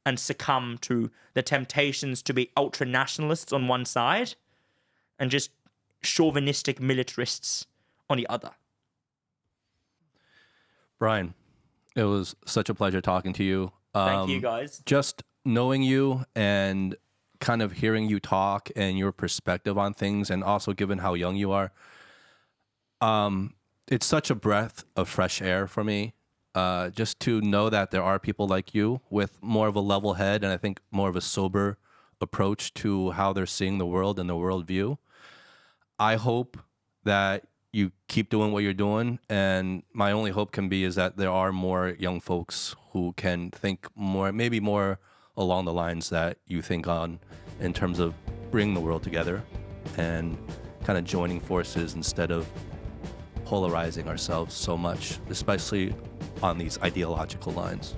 and succumb to the temptations to be ultra-nationalists on one side and just chauvinistic militarists on the other. Brian, it was such a pleasure talking to you. Thank you, guys. Just knowing you and kind of hearing you talk and your perspective on things, and also given how young you are, it's such a breath of fresh air for me. Just to know that there are people like you with more of a level head and I think more of a sober approach to how they're seeing the world and the worldview. I hope that you keep doing what you're doing, and my only hope can be is that there are more young folks who can think more, maybe more along the lines that you think on in terms of bringing the world together and kind of joining forces instead of polarizing ourselves so much, especially on these ideological lines.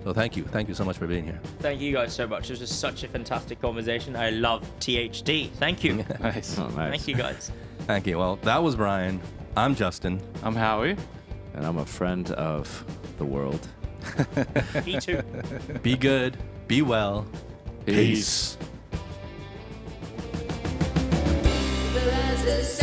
So thank you so much for being here. Thank you guys so much. This was such a fantastic conversation. I love THD. Thank you. Nice. Oh, nice. Thank you, guys. Thank you. Well, that was Brian. I'm Justin. I'm Howie. And I'm a friend of the world. Me too. Be good. Be well. Peace. Peace.